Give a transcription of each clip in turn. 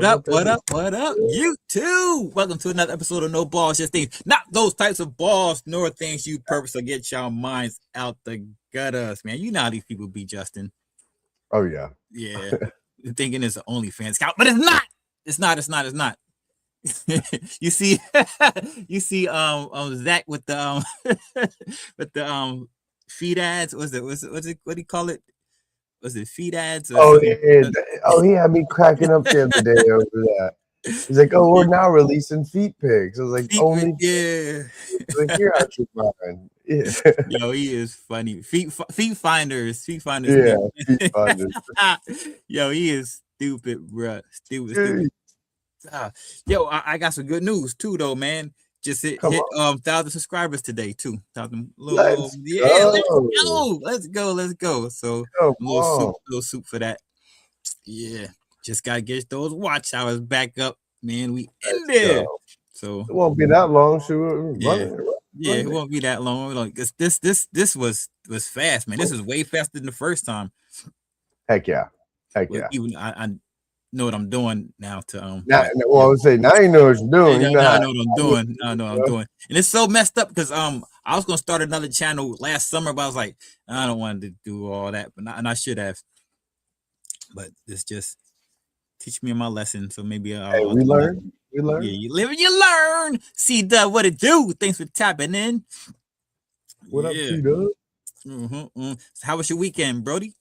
What up? What up? What up? You too. Welcome to another episode of No Balls, Just Things. Not those types of balls, nor things you purpose to get your minds out the gutters, man. You know how these people be, Justin. Oh yeah. Yeah. Thinking it's an OnlyFans account, but it's not. It's not. you see, Zach with the with the feed ads. What do you call it? Was it feed ads? Oh yeah. He had me cracking up the other day over that. He's like, "Oh, we're now releasing feet pics." I was like, "Only yeah." Like, you're out your mind. Yeah. Yo, he is funny. Feet finders. Yeah, feet finders. Yo, he is stupid, bro. Stupid. Yo, I got some good news too, though, man. Just hit 1,000 subscribers today too. Let's go. So little soup for that. Yeah, just gotta get those watch hours back up, man. We in there. So it won't be that long. It won't be that long. Like this was fast, man. This is way faster than the first time. Heck yeah. Even I know what I'm doing now to I would say now you know what you're doing. I know what I'm doing. I know what I'm doing. And it's so messed up because I was gonna start another channel last summer, but I was like, I don't want to do all that, but I should have. But it's just teach me my lesson. So maybe we learn. Yeah, you live and you learn. See what it do. Thanks for tapping in. What up, C-Dub? So how was your weekend, Brody?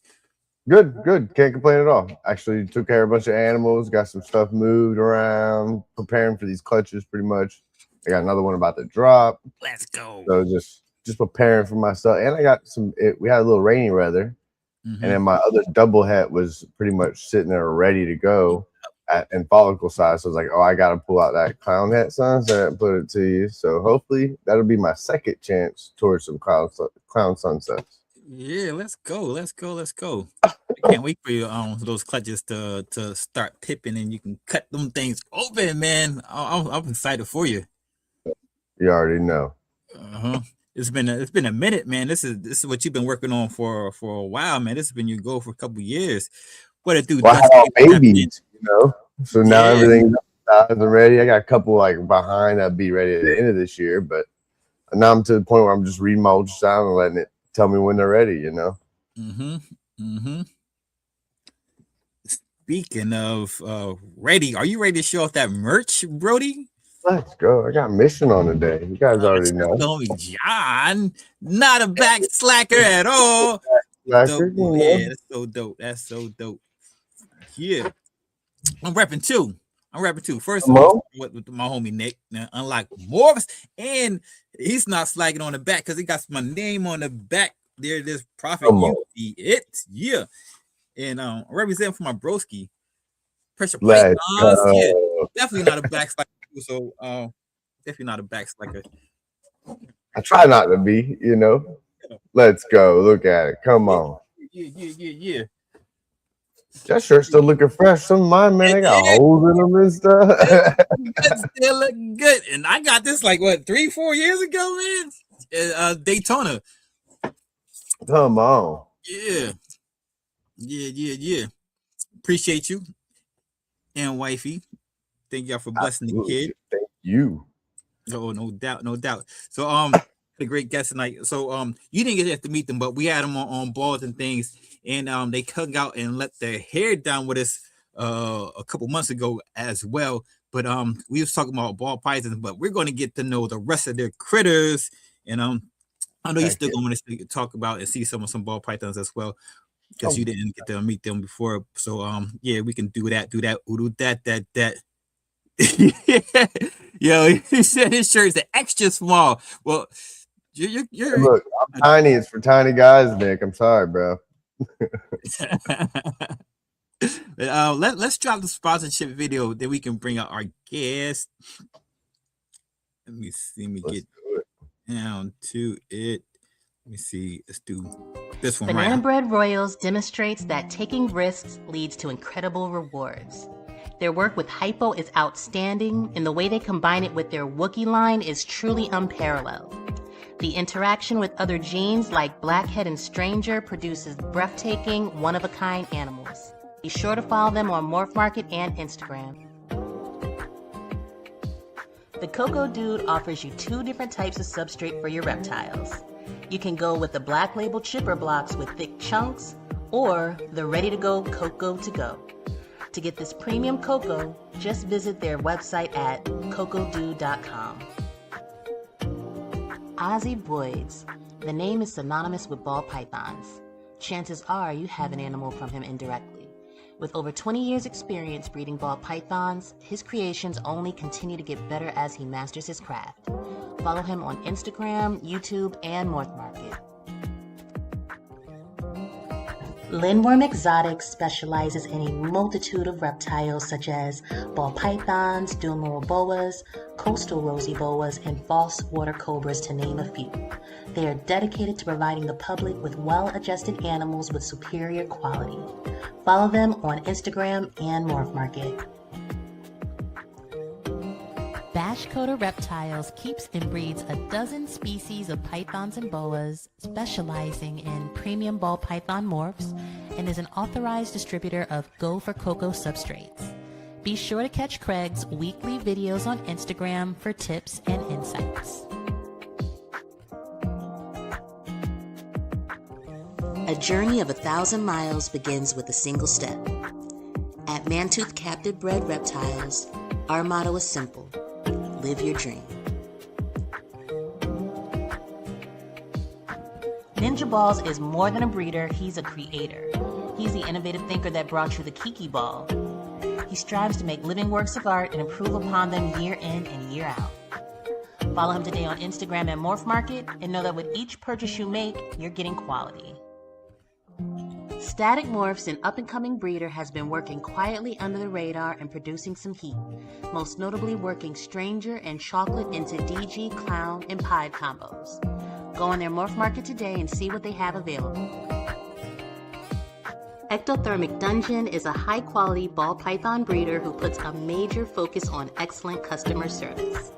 Good. Can't complain at all. Actually took care of a bunch of animals, got some stuff moved around, preparing for these clutches pretty much. I got another one about to drop. Let's go. So just preparing for myself. And I got we had a little rainy weather. And then my other double het was pretty much sitting there ready to go in follicle size. So I was like, oh, I got to pull out that clown hat, son, so I put it to you. So hopefully that'll be my second chance towards some clown sunsets. Yeah, let's go. I can't wait for you those clutches to start pipping and you can cut them things open, man. I'm excited for you. You already know. It's been a minute, man. This is what you've been working on for a while, man. This has been your goal for a couple of years. What it do? Well, I had babies, So now everything's ready. I got a couple like behind. I'll be ready at the end of this year, but now I'm to the point where I'm just reading my ultrasound and letting it tell me when they're ready. Speaking of ready, are you ready to show off that merch, Brody? Let's go. I got mission on today. You guys already know. John, not a back slacker at all. Yeah, that's so dope. Yeah. I'm repping too. First of all, with my homie Nick. Now, unlike Morris, and he's not slacking on the back because he got my name on the back. There's Prophet yeah. And I'm representing for my broski. Pressure plate. Yeah, definitely not a back slacker. So definitely not a back slacker. I try not to be, Let's go. Look at it. Come on. Yeah. That shirt's still looking fresh. Some of mine, man, they got holes in them and stuff. It still look good. And I got this 3-4 years ago, man. Daytona. Come on. Yeah. Appreciate you and wifey. Thank y'all for blessing the kid. Thank you. Oh, no doubt. So a great guest tonight. So you didn't get to meet them, but we had them on balls and things, and they hung out and let their hair down with us a couple months ago as well. But we was talking about ball pythons, but we're going to get to know the rest of their critters, and I know you're still going to talk about and see some ball pythons as well, because you didn't get to meet them before. So we can do that. That. Yo, he said his shirt's extra small. Well, you're look, I'm tiny. It's for tiny guys, Nick. I'm sorry, bro. Let's drop the sponsorship video, then we can bring out our guest. Let me see. Let me get down to it. Let me see. Let's do this one. Banana Bread Royals demonstrates that taking risks leads to incredible rewards. Their work with hypo is outstanding, and the way they combine it with their Wookiee line is truly unparalleled. The interaction with other genes like Blackhead and Stranger produces breathtaking, one-of-a-kind animals. Be sure to follow them on Morph Market and Instagram. The Cocoa Dude offers you 2 different types of substrate for your reptiles. You can go with the black label chipper blocks with thick chunks, or the ready-to-go Cocoa to go. To get this premium cocoa, just visit their website at cocodude.com. Ozyboids. The name is synonymous with ball pythons. Chances are you have an animal from him indirectly. With over 20 years experience breeding ball pythons, his creations only continue to get better as he masters his craft. Follow him on Instagram, YouTube, and North Market. Lindworm Exotics specializes in a multitude of reptiles such as ball pythons, dual boas, coastal rosy boas, and false water cobras, to name a few. They are dedicated to providing the public with well-adjusted animals with superior quality. Follow them on Instagram and Morph Market. Bashcoda Reptiles keeps and breeds a dozen species of pythons and boas, specializing in premium ball python morphs, and is an authorized distributor of Go for Cocoa substrates. Be sure to catch Craig's weekly videos on Instagram for tips and insights. A journey of 1,000 miles begins with a single step. At Mantooth Captive Bred Reptiles, our motto is simple: live your dream. Ninja Balls is more than a breeder, he's a creator. He's the innovative thinker that brought you the Kiki Ball. He strives to make living works of art and improve upon them year in and year out. Follow him today on Instagram at Morph Market, and know that with each purchase you make, you're getting quality. Static Morphs, an up-and-coming breeder, has been working quietly under the radar and producing some heat, most notably working Stranger and Chocolate into DG, Clown, and Pied combos. Go on their Morph Market today and see what they have available. Ectothermic Dungeon is a high-quality ball python breeder who puts a major focus on excellent customer service.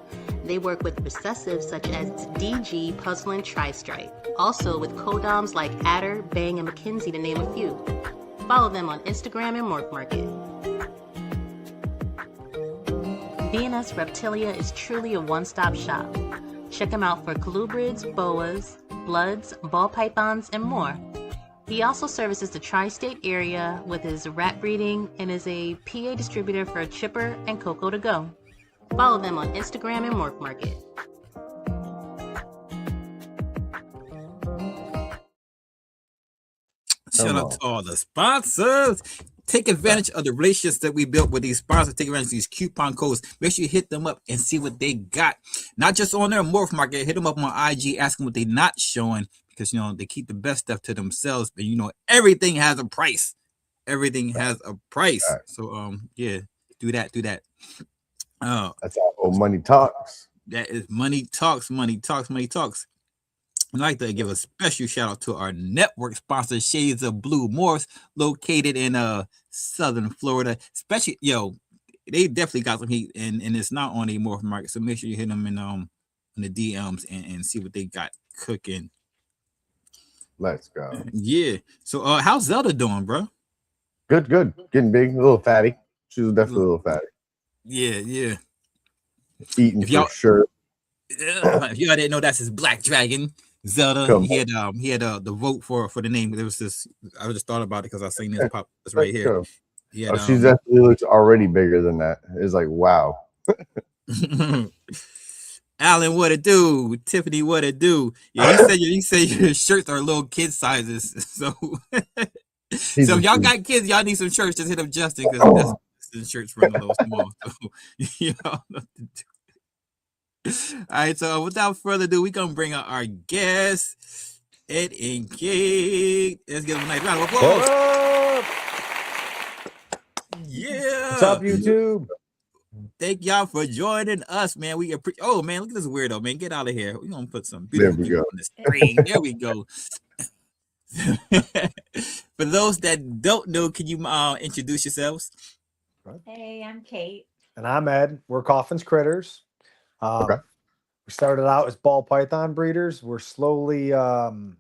They work with recessives such as DG, Puzzle, and Tri-Stripe. Also with codoms like Adder, Bang, and McKinsey, to name a few. Follow them on Instagram and Morph Market. B&S Reptilia is truly a one-stop shop. Check him out for colubrids, boas, bloods, ball pythons, and more. He also services the tri-state area with his rat breeding and is a PA distributor for Chipper and Cocoa to Go. Follow them on Instagram and Morph Market. Shout out to all the sponsors. Take advantage of the relationships that we built with these sponsors. Take advantage of these coupon codes. Make sure you hit them up and see what they got. Not just on their Morph Market. Hit them up on IG. Ask them what they're not showing, because they keep the best stuff to themselves. But everything has a price. Everything has a price. So yeah, do that. That's how money talks. That is money talks. I'd like to give a special shout out to our network sponsor, Shades of Blue Morphs, located in Southern Florida. Especially, they definitely got some heat, and it's not on a Morph Market. So make sure you hit them in the DMs and see what they got cooking. Let's go. Yeah. So how's Zelda doing, bro? Good. Getting big, a little fatty. She was definitely a little fatty. Yeah. Eating for sure. If y'all didn't know, that's his black dragon, Zelda. He had the vote for the name. There was this. I just thought about it because I seen this pop. It's right here. She definitely looks already bigger than that. It's like, wow. Alan, what it do? Tiffany, what it do? Yeah, you said your shirts are little kid sizes. So, if y'all got kids, y'all need some shirts. Just hit up Justin, because the shirts run a little small. So y'all know what to do. All right, so without further ado, we're gonna bring out our guest, Ed and Kate. Let's give them a nice round of applause. Yeah. What's up, YouTube? Thank y'all for joining us, man. Oh man, look at this weirdo, man. Get out of here. We're gonna put some beautiful people on the screen. There we go. For those that don't know, can you introduce yourselves? Hey, I'm Kate. And I'm Ed. We're Coffin's Critters. Okay. We started out as ball python breeders. We're slowly becoming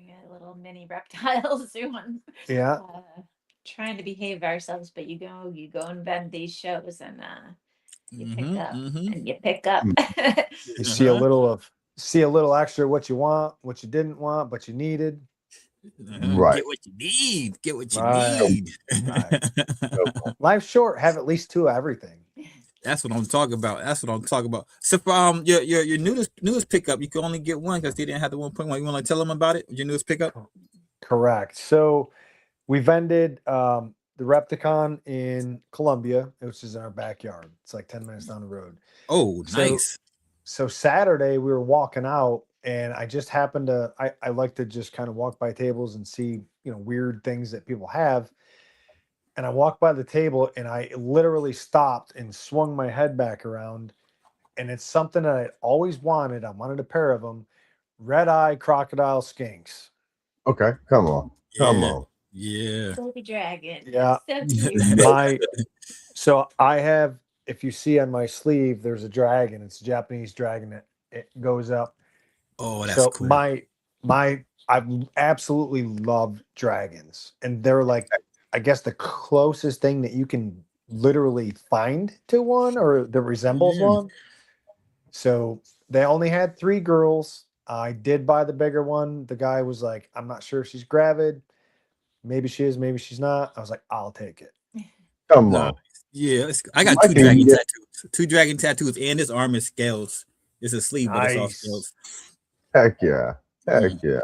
a little mini reptile soon. Yeah. Trying to behave ourselves, but you go and vend these shows, and You pick up and you pick up. You see a little extra what you want, what you didn't want, but you needed. Right. Get what you need. Get what you Right. need. Right. Life's short. Have at least 2 of everything. That's what I'm talking about. That's what I'm talking about. So for your newest pickup, you can only get one because they didn't have the 1.1. You want to tell them about it? Your newest pickup? Correct. So we vended the Repticon in Columbia, which is in our backyard. It's like 10 minutes down the road. Oh, nice. So Saturday we were walking out, and I just happened to I like to just kind of walk by tables and see, weird things that people have. And I walked by the table and I literally stopped and swung my head back around. And it's something that I always wanted. I wanted a pair of them. Red eye crocodile skinks. Okay, come on. Come on. Yeah. Baby dragon. Yeah. So cute. So I have, if you see on my sleeve, there's a dragon. It's a Japanese dragon. It goes up. Oh, that's cool. I absolutely love dragons. And they're like, I guess the closest thing that you can literally find to one or that resembles one. So they only had 3 girls. I did buy the bigger one. The guy was like, I'm not sure if she's gravid. Maybe she is, maybe she's not. I was like, I'll take it. Come on. Yeah, I got 2 dragon tattoos. 2 dragon tattoos, and this arm is scales. It's a sleeve, but it's all scales. Heck yeah. Heck yeah.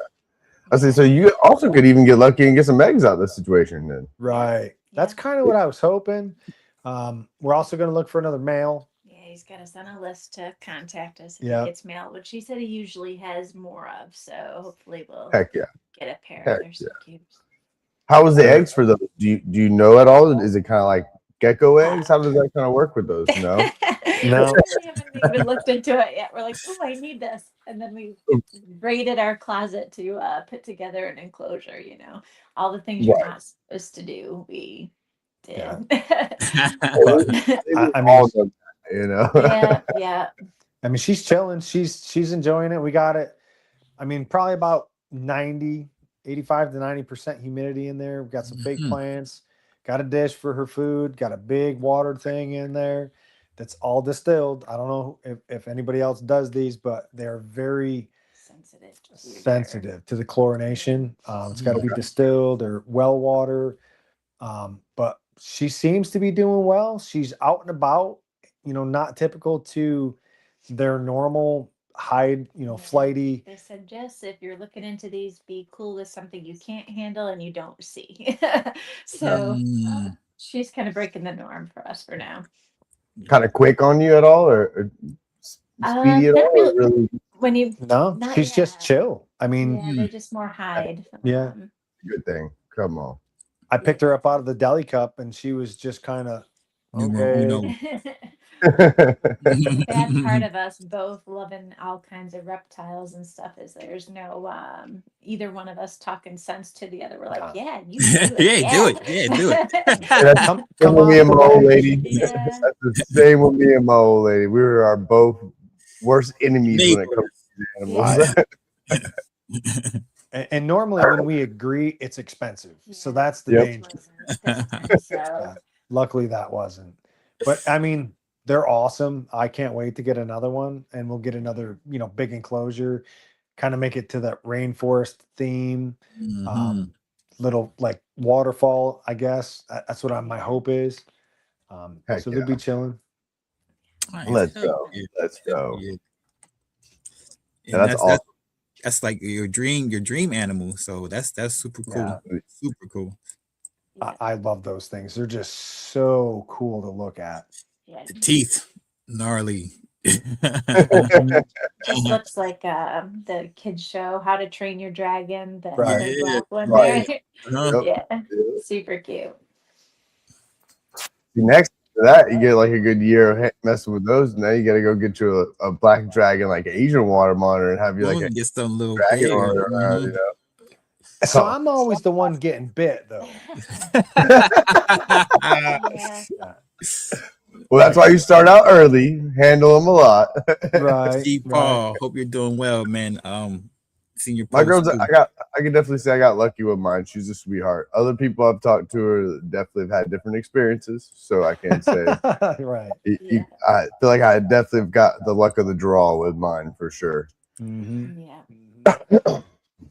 I say, so you also could even get lucky and get some eggs out of this situation then. Right. That's kind of what I was hoping. We're also going to look for another male. Yeah, he's got us on a list to contact us if he Yep. gets mail, which he said he usually has more of. So hopefully we'll Heck yeah. get a pair. Heck They're so cute. How was the eggs for those? Do you know at all? Is it kind of like gecko eggs? How does that kind of work with those? No. No. We haven't even looked into it yet. We're like, oh, I need this. And then we raided our closet to put together an enclosure, all the things you're not supposed to do, we did. Yeah. I mean, Yeah. I mean, she's chilling. She's enjoying it. We got it. I mean, probably about 85 to 90% humidity in there. We've got some big plants. Got a dish for her food. Got a big water thing in there. That's all distilled. I don't know if anybody else does these, but they're very sensitive to the chlorination. It's got to be distilled or well water. But she seems to be doing well. She's out and about, not typical to their normal hide, flighty. They said, Jess, if you're looking into these, be cool with something you can't handle and you don't see. So she's kind of breaking the norm for us for now. Kind of quick on you at all, or speedy at all? Really, when you she's just chill. I mean, they just more hide. Yeah, good thing. Come on. I picked her up out of the deli cup, and she was just kind of okay. The bad part of us both loving all kinds of reptiles and stuff is there's no either one of us talking sense to the other. We're like, yeah, you do it. Do it. Yeah, do it. Come with me and my old lady. That's the same with me and my old lady. We were our both worst enemies when it comes to animals. And normally when we agree, it's expensive. So that's the danger. Luckily that wasn't. But I mean, they're awesome. I can't wait to get another one, and we'll get another, big enclosure, kind of make it to that rainforest theme, little like waterfall, I guess. That's what my hope is. So they'll be chilling. Nice. Let's go. Let's go. Yeah, that's awesome. That's like your dream animal. So that's super cool. Yeah. Super cool. I love those things. They're just so cool to look at. Yeah. The teeth, gnarly. Just looks like the kids show How to Train Your Dragon. The black one there. Yeah, super cute. Next to that, you get like a good year of messing with those. Now you got to go get you a black dragon, like an Asian water monitor, and have you like get some little dragon around, So I'm always the one getting bit, though. Well, that's why you start out early. Handle them a lot. Right. Steve Paul, hope you're doing well, man. Senior My post. girl's, I can definitely say I got lucky with mine. She's a sweetheart. Other people I've talked to her definitely have had different experiences, so I can't say. Right. I feel like I definitely got the luck of the draw with mine for sure. Mm-hmm. Yeah.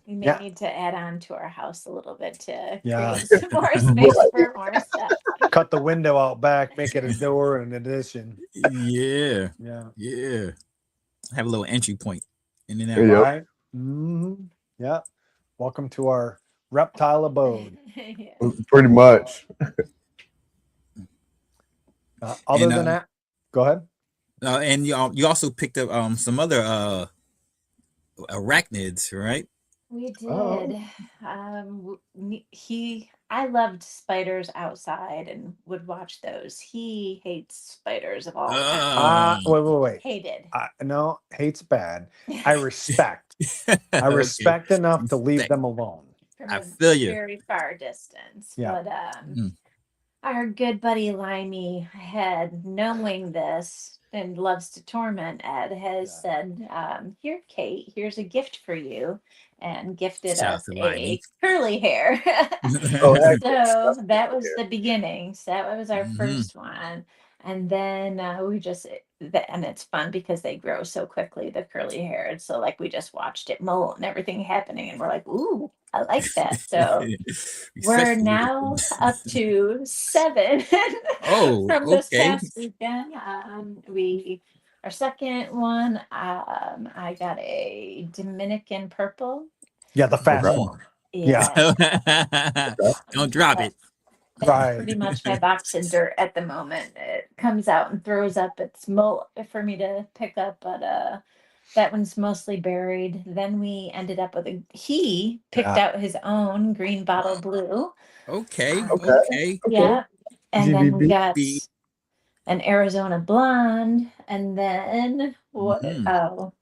We may Yeah. need to add on to our house a little bit to Yeah. create some more space for more stuff. Cut the window out back, make it a door and an addition. Yeah. Yeah. Yeah. Have a little entry point. And then that Yep. Right. Mm-hmm. Yeah. Welcome to our reptile abode. Yeah. Pretty much. Other than that, go ahead. And you also picked up some other arachnids, right? We did. Oh. I loved spiders outside and would watch those. He hates spiders of all kinds. Wait. Hated. No, hate's bad. I respect. I respect enough to leave them alone. From I a feel you. very far distance. Yeah. But our good buddy Limey had, knowing this and loves to torment Ed, has said, here, Kate, here's a gift for you, and gifted Shout out us to a Limey. curly hair. Oh, heck. So that was the beginning. So that was our Mhm. first one. And then and it's fun because they grow so quickly, the curly hair. And so like we just watched it molt and everything happening, and we're like, ooh, I like that. So we're now up to 7 Oh, from this okay. past weekend. Our second one, I got a Dominican purple. Yeah, the fast Okay. one. Yeah. Don't drop it. That's Right. pretty much my box of dirt at the moment. It comes out and throws up its molt for me to pick up, but that one's mostly buried. Then we ended up with he picked out his own green bottle blue. Okay. Okay. Yeah. And then we GBB. got an Arizona blonde, and then what? Mhm.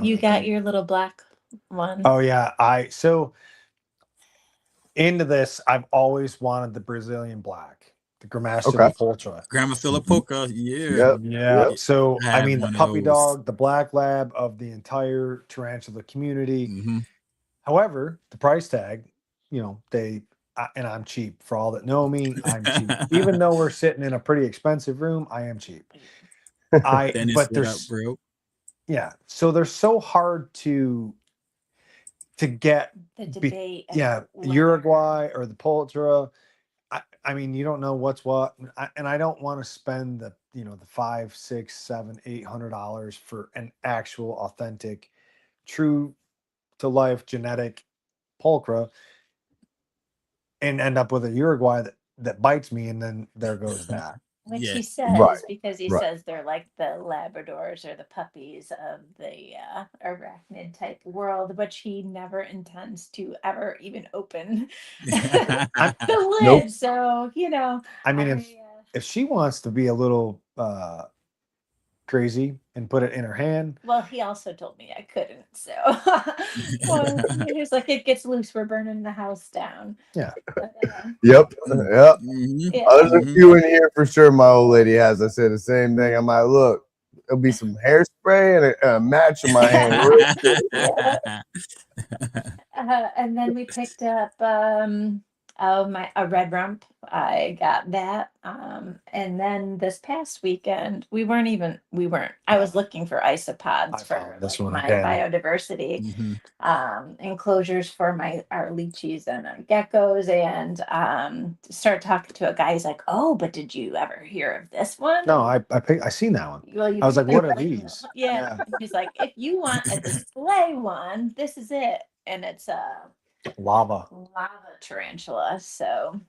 You got your little black one. Oh yeah, so into this, I've always wanted the Brazilian black, the Gramastula Ultra. Grandma Philippoca. Yeah. Yep. Yeah. Yep. So I I mean, the have one of puppy those. dog, the black lab of the entire tarantula community. Mm-hmm. However, the price tag, and I'm cheap. For all that know me, I'm cheap. Even though we're sitting in a pretty expensive room, I am cheap. Dennis, But what there's up, bro? yeah. So they're so hard to get. The debate. Uruguay or the Pultra. I mean, you don't know what's what, and I don't want to spend the the $500, $600, $700, $800 for an actual, authentic, true to life genetic pulcra, and end up with a Uruguay that bites me, and then there goes that. Which Yeah. he says Right. because he Right. says they're like the Labradors or the puppies of the arachnid type world, which he never intends to ever even open the lid. Nope. So I mean, if she wants to be a little crazy and put it in her hand, well, he also told me I couldn't. So he was like, "It gets loose, we're burning the house down." Yeah. But, Yep. Yep. Mhm. yeah. There's a few in here for sure. My old lady has. I said the same thing. I'm like, look, there'll be some hairspray and a match in my hand. And then we picked up a red rump. I got that. And then this past weekend we weren't. I was looking for isopods for this like, one my again. biodiversity Mhm. enclosures for our lychees and our geckos, and start talking to a guy. He's like, "Oh, but did you ever hear of this one?" No, I seen that one. Well, I was like, picked "What up are the- these?" Yeah. He's like, "If you want a display one, this is it," and it's a Lava. tarantula. So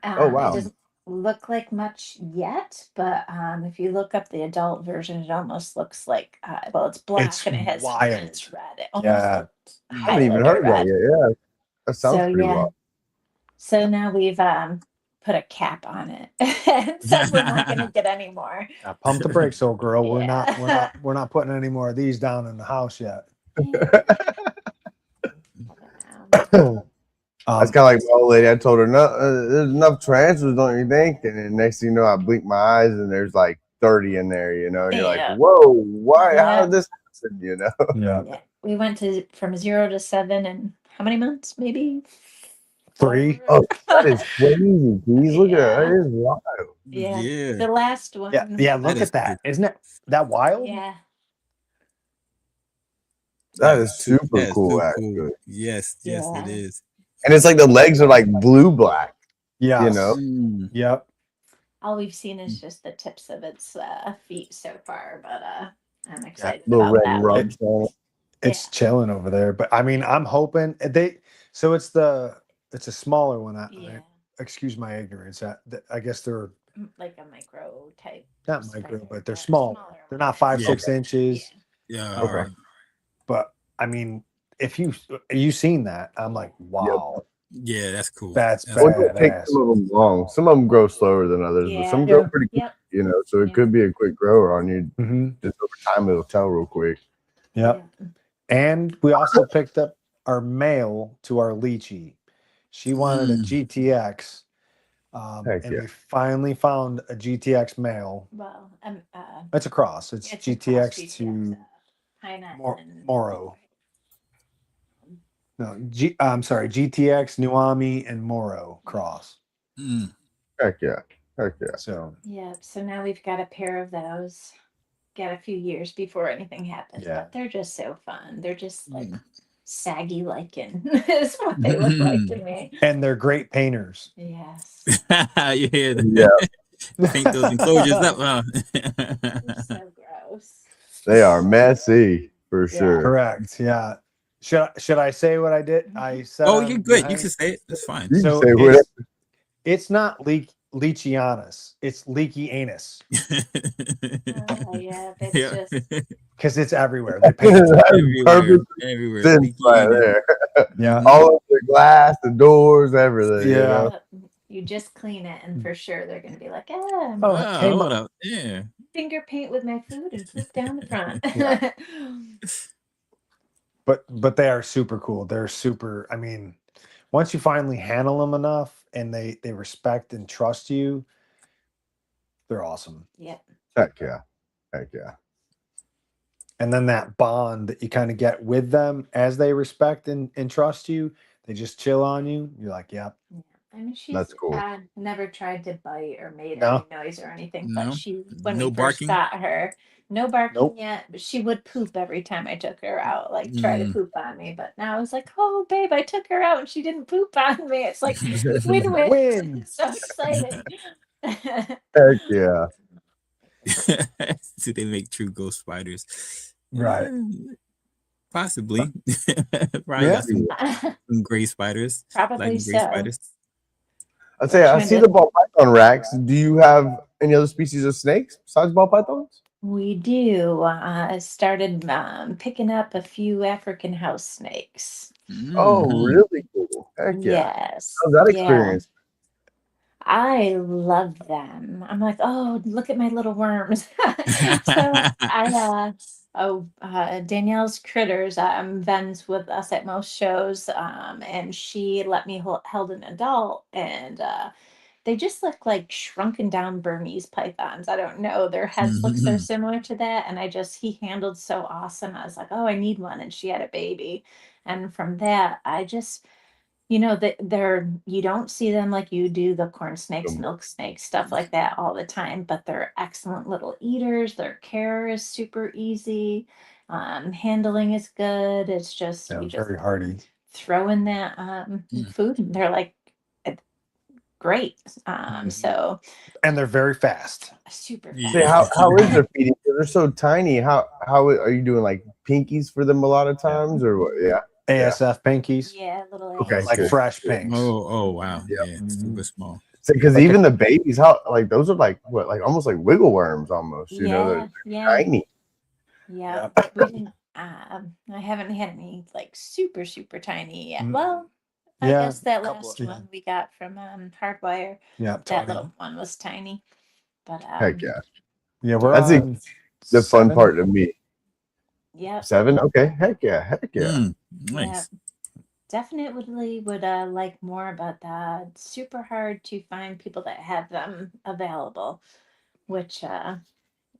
Oh, wow. it doesn't look like much yet, but if you look up the adult version, it almost looks like it's black It's and it has wild. it's red. It almost Yeah. looked I haven't even highlighter heard that red. yet. Yeah. That sounds So pretty yeah. well. So now we've put a cap on it and said we're not going to get any more. Pump the brakes, old girl. We're Yeah. not putting any more of these down in the house yet. That's kind of like my old lady. I told her, no, there's enough tarantulas, don't you think? And then next thing you know, I blink my eyes and there's like 30 in there, and you're Yeah. like, whoa, why? How Yeah. did this happen? Yeah. we went from 0 to 7 in how many months? Maybe 3. 4? Oh, that is crazy. Please look at that. It is wild. Yeah. Yeah. The last one. Yeah. Look is at that. Isn't it that wild? Yeah. That is super That is cool, so actually. cool. Yes, it Yeah. is. And it's like the legs are like blue black. Yes. You know? Mm. Yep. All we've seen is just the tips of its feet so far, but I'm excited Little about red that one. rubs on it. It's chilling over there, but I mean, I'm hoping so it's a smaller one. Yeah. Excuse my ignorance. I guess they're Like a micro type. not micro, spider, but they're small. smaller They're one. not 5, Yeah. 6 inches. Yeah. Okay. But I mean, if you seen that, I'm like, wow, Yeah, that's cool. that's Well, it don't take badass. some of them long. Some of them grow slower than others, but some grow pretty quick. Yep. You know, so it could be a quick grower on you. Mm-hmm. Just over time, it'll tell real quick. Yep. And we also picked up our male to our lychee. She wanted a GTX. Heck And yeah. we finally found a GTX male. Well, It's a cross. It's a GTX cross to Haina and Moro. No, I'm sorry, GTX, Nuami, and Moro cross. Mm. Heck yeah. Heck yeah. So yeah, so now we've got a pair of those. Got a few years before anything happens, Yeah. but they're just so fun. They're just like saggy lichen is what they look like to me. and they're great painters. Yes. You hear that? Yeah. Paint those enclosures up, huh? They're so gross. They are messy for sure. Correct. Yeah. Should I say what I did? I said. Oh, you're good. You can say it. That's fine. You So can say whatever. it's not leachianus. It's leaky anus Yeah, that's just because it's everywhere. They paint everywhere. Sense right there. Yeah. All of the glass, the doors, everything. Yeah. You know? You just clean it, and for sure they're gonna be like, Oh, Hey, hold up. Yeah. finger paint with my food and poop down the front. Yeah. But they are super cool. They're super. I mean, once you finally handle them enough and they respect and trust you, they're awesome. Yeah. Heck yeah. Heck yeah. And then that bond that you kind of get with them as they respect and trust you, they just chill on you. You're like, yep. I mean, she's That's cool. never tried to bite or made No. any noise or anything, No. but when No we barking? first got her, no barking Nope. yet, but she would poop every time I took her out, like try to poop on me. But now I was like, oh, babe, I took her out and she didn't poop on me. It's like win-win. Win. So exciting. Heck yeah. Do they make true ghost spiders? Right. Possibly. Probably Yeah. got some gray spiders. Probably Like gray so. spiders. I'd say I see the ball python racks. Do you have any other species of snakes besides ball pythons? We do. I started picking up a few African house snakes. Oh, Mhm. really cool. Heck yeah. Yes. How's that Yeah. experience? I love them. I'm like, oh, look at my little worms. So Danielle's Critters, Ven's with us at most shows, and she let me held an adult, and they just look like shrunken down Burmese pythons. I don't know. Their heads look so similar to that, and he handled so awesome. I was like, oh, I need one, and she had a baby, and from that, I just that you don't see them like you do the corn snakes, milk snakes, stuff like that all the time, but they're excellent little eaters. Their care is super easy. Handling is good. It's just you just Very hardy. throw in that food and they're like great. So And they're very fast. super Yeah. fast. Say, how is their feeding? 'Cause they're so tiny. How are you doing? Like pinkies for them a lot of times, or what? Yeah. ASF pinkies. Yeah, little Okay, eggs. Like good. fresh pinks. Oh wow. Yeah. Yeah. Super small. Because even the babies, how like those are like what, like almost like wiggle worms almost. You know, they're Yeah. tiny. Yeah, but we didn't. I haven't had any like super tiny yet. Well, I Yeah, guess that couple last of- one we got from Hardwire, Yeah, that tiny. little one was tiny. But Heck yeah. Yeah, we're That's on the fun 7. part to me. yeah, 7? Okay. Heck yeah. Heck yeah. Nice. definitely would like more, but super hard to find people that have them available, which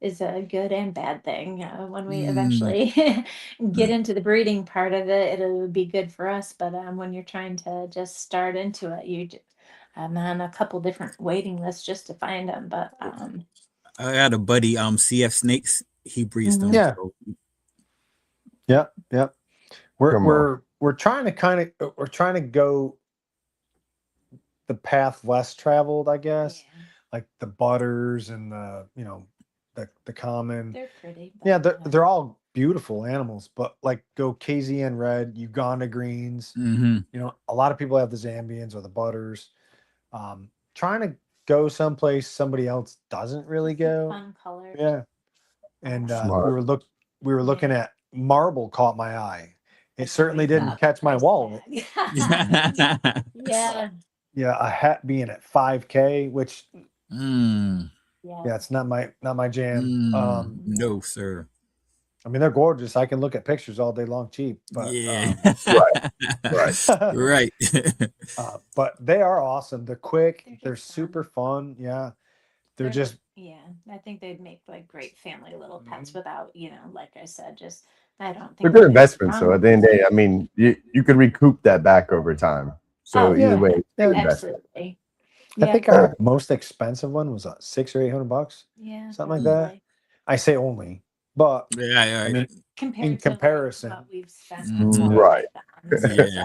is a good and bad thing. When we eventually get into the breeding part of it, it'll be good for us. But when you're trying to just start into it, I'm on a couple different waiting lists just to find them. But I got a buddy, CF Snakes. He breeds them. Yeah. So. Yep. We're trying to go the path less traveled, I guess. yeah, Like the butters and the the common. they're pretty. Yeah, but, they're all beautiful animals, but like go KZN red, Uganda greens. Mm-hmm. A lot of people have the Zambians or the butters. Trying to go someplace somebody else doesn't really go. Fun color. Yeah, and Smart. we were looking at marble caught my eye. It certainly always didn't a catch my price wallet. tag. Yeah. Yeah, a hat being at 5K, which Mm. Yeah. it's not my jam. No, sir. I mean, they're gorgeous. I can look at pictures all day long, cheap. But Yeah. Right. Right. but they are awesome. They're quick. They're They're just fun. super fun. Yeah, they're just Yeah, I think they'd make like great family little pets Mm-hmm. without, like I said, just I don't think They're good there's investments. So wrong at the end of the day, I mean, you could recoup that back over time. So Oh, either yeah. way, it's a good Yeah. investment. absolutely. I think our most expensive one was $600 or $800, Yeah, something like that. probably. I say only, but Yeah. I mean, Compared in to like, comparison. what we've spent Mhm. on Right. bonds, it's,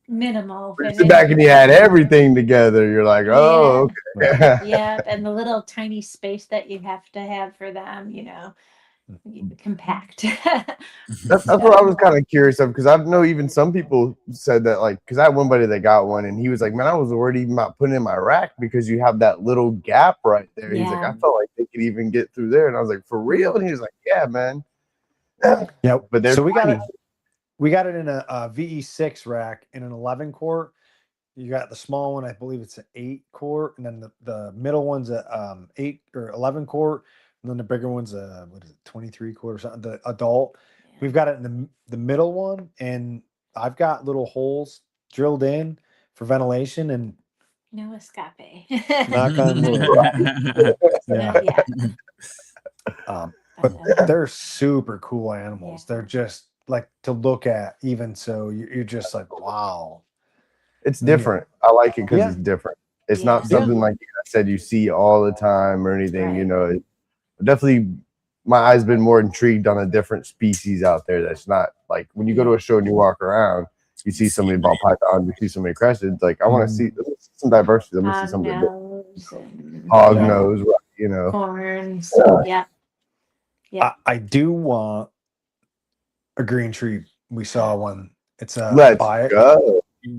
minimal. But sit back and you had everything together. You're like, oh, okay. Yeah, and the little tiny space that you have to have for them, compact. That's what I was kind of curious of, because I know even some people said that, like, because I had one buddy that got one and he was like, man, I was worried even about putting it in my rack because you have that little gap right there. He's like, I Yeah. felt like they could even get through there. And I was like, for real? And he was like, yeah, man. Yeah, But they're so we got tiny. it in a VE6 rack in an 11 quart. You got the small one, I believe it's an 8 quart, and then the middle one's a 8 or 11 quart, and then the bigger one's a 23 quart or something. The adult. We've got it in the middle one, and I've got little holes drilled in for ventilation and No escape. knock on wood. Not yet. But they're super cool animals. Yeah. They're just like to look at, even so you're just like, wow. It's different. I like it because Yeah. it's different. It's Yeah. not something like I said you see all the time or anything. Right. Definitely my eyes been more intrigued on a different species out there. That's not like when you go to a show and you walk around, you see somebody ball python, you see somebody crested. Like I want to see some diversity. Let me see something. Hog nose, right, Horns. Yeah. Yeah. I do want a green tree. We saw one. It's a Let's buy it. go. We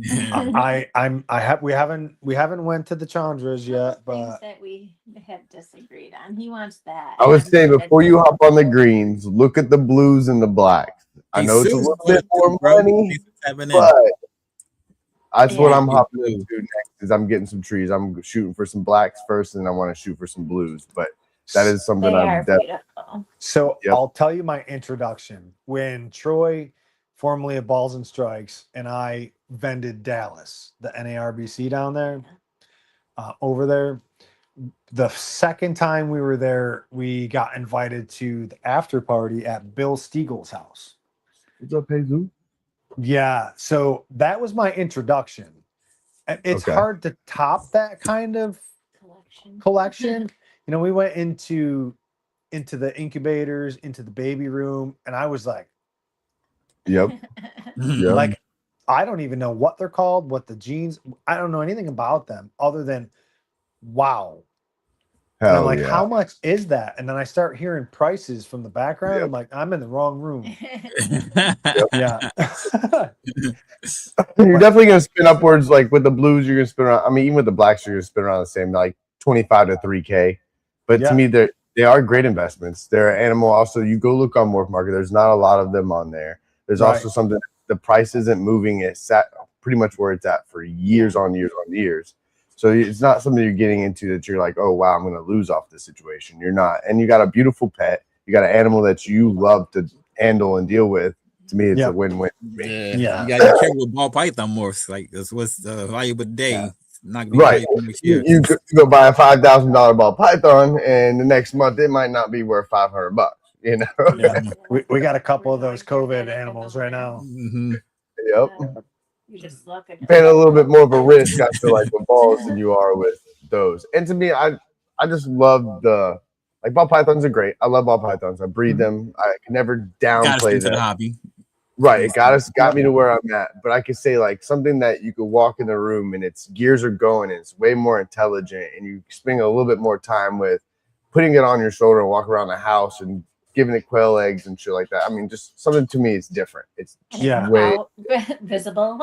haven't went to the Chandras yet, Things but that we have disagreed on. He wants that. I would say before you hop on the greens, look at the blues and the blacks. I know it's a little bit more money, but that's what I'm hopping into next. Is I'm getting some trees. I'm shooting for some blacks first, and I want to shoot for some blues. But that is something I'm definitely. So I'll tell you my introduction. When Troy, formerly of Balls and Strikes, and I vended Dallas, the NARBC down there, over there. The second time we were there, we got invited to the after party at Bill Stiegel's house. What's up, Jesus? Yeah, so that was my introduction. It's hard to top that kind of collection. We went into the incubators, into the baby room, and I was like, yep. Like, I don't even know what they're called, what the genes, I don't know anything about them other than wow. And I'm like, how much is that? And then I start hearing prices from the background. I'm like, I'm in the wrong room. Yeah. You're definitely going to spin upwards. Like with the blues, you're going to spin around. I mean, even with the blacks, you're going to spin around the same, like 25 to 3K. But to me, they are great investments. They're animal. Also, you go look on Morph Market. There's not a lot of them on there. There's also something, the price isn't moving. It's sat pretty much where it's at for years on years on years. So it's not something you're getting into that you're like, oh, wow, I'm going to lose off this situation. You're not. And you got a beautiful pet. You got an animal that you love to handle and deal with. To me, it's a win-win. Yeah. You got to be careful with ball python morphs. Like, this was the value of the day. not gonna be Right. next year. You go buy a $5,000 ball python, and the next month it might not be worth $500. You know. Yeah. We got a couple of those COVID animals right now. Mm-hmm. Yep. You just look at Paying a little bit more of a risk, I feel like, with balls than you are with those. And to me, I just love the ball pythons are great. I love ball pythons. I breed them. I can never Gotta downplay stick to them. the hobby. Right, it got me to where I'm at. But I could say like something that you could walk in the room and its gears are going, and it's way more intelligent, and you spend a little bit more time with putting it on your shoulder and walk around the house and giving it quail eggs and shit like that. I mean, just something to me is different. It's way visible.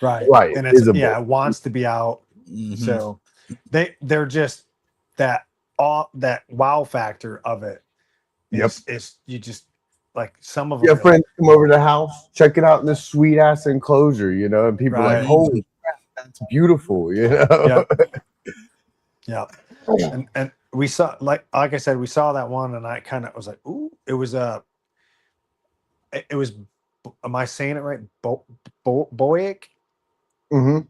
right, and it's visible. it wants to be out. Mm-hmm. So they're just that wow factor of it. It's you just like some of them. Yeah, friends come over to the house, check it out in this sweet ass enclosure, you know, and people are like, holy crap, that's beautiful, you know. Yeah. And we saw like I said, we saw that one, and I kind of was like, ooh, it was am I saying it right? Boic? Mm-hmm.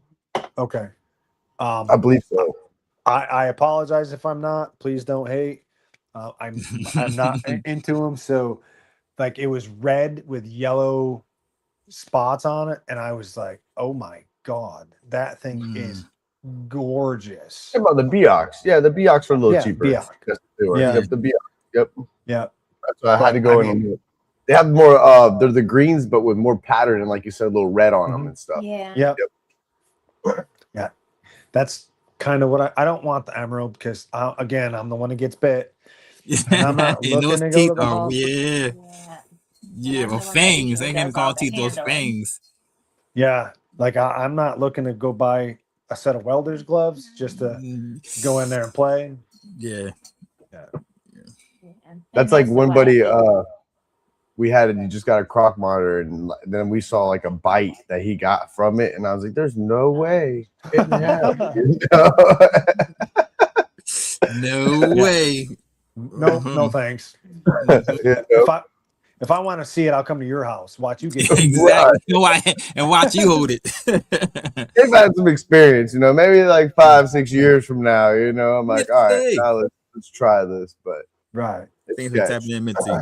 Okay. I believe so. I apologize if I'm not. Please don't hate. I'm not into them. So like it was red with yellow spots on it, and I was like, oh my god, that thing is gorgeous. About the Beox. Yeah, the Beox are a little cheaper. Beox. Yeah. Yep, the Beox. Yep. Yeah. That's why I had to go in. They have more they're the greens, but with more pattern and like you said, a little red on them and stuff. Yeah. Yep. Yeah. That's kind of what I don't want the emerald because again, I'm the one that gets bit. And I'm not looking to go to the hospital. Yeah, well, fangs. They can call teeth those fangs. Yeah, like I'm not looking to go buy a set of welder's gloves just to go in there and play. Yeah. That's like one buddy we had he just got a croc monitor, and then we saw like a bite that he got from it, and I was like, there's no way it happened. No way. No thanks. If I want to see it, I'll come to your house. Watch you get exactly, and watch you hold it. They've had some experience, you know. Maybe like 5-6 years from now, you know. I'm like, all right, now let's try this. But things are tapping in mid-team.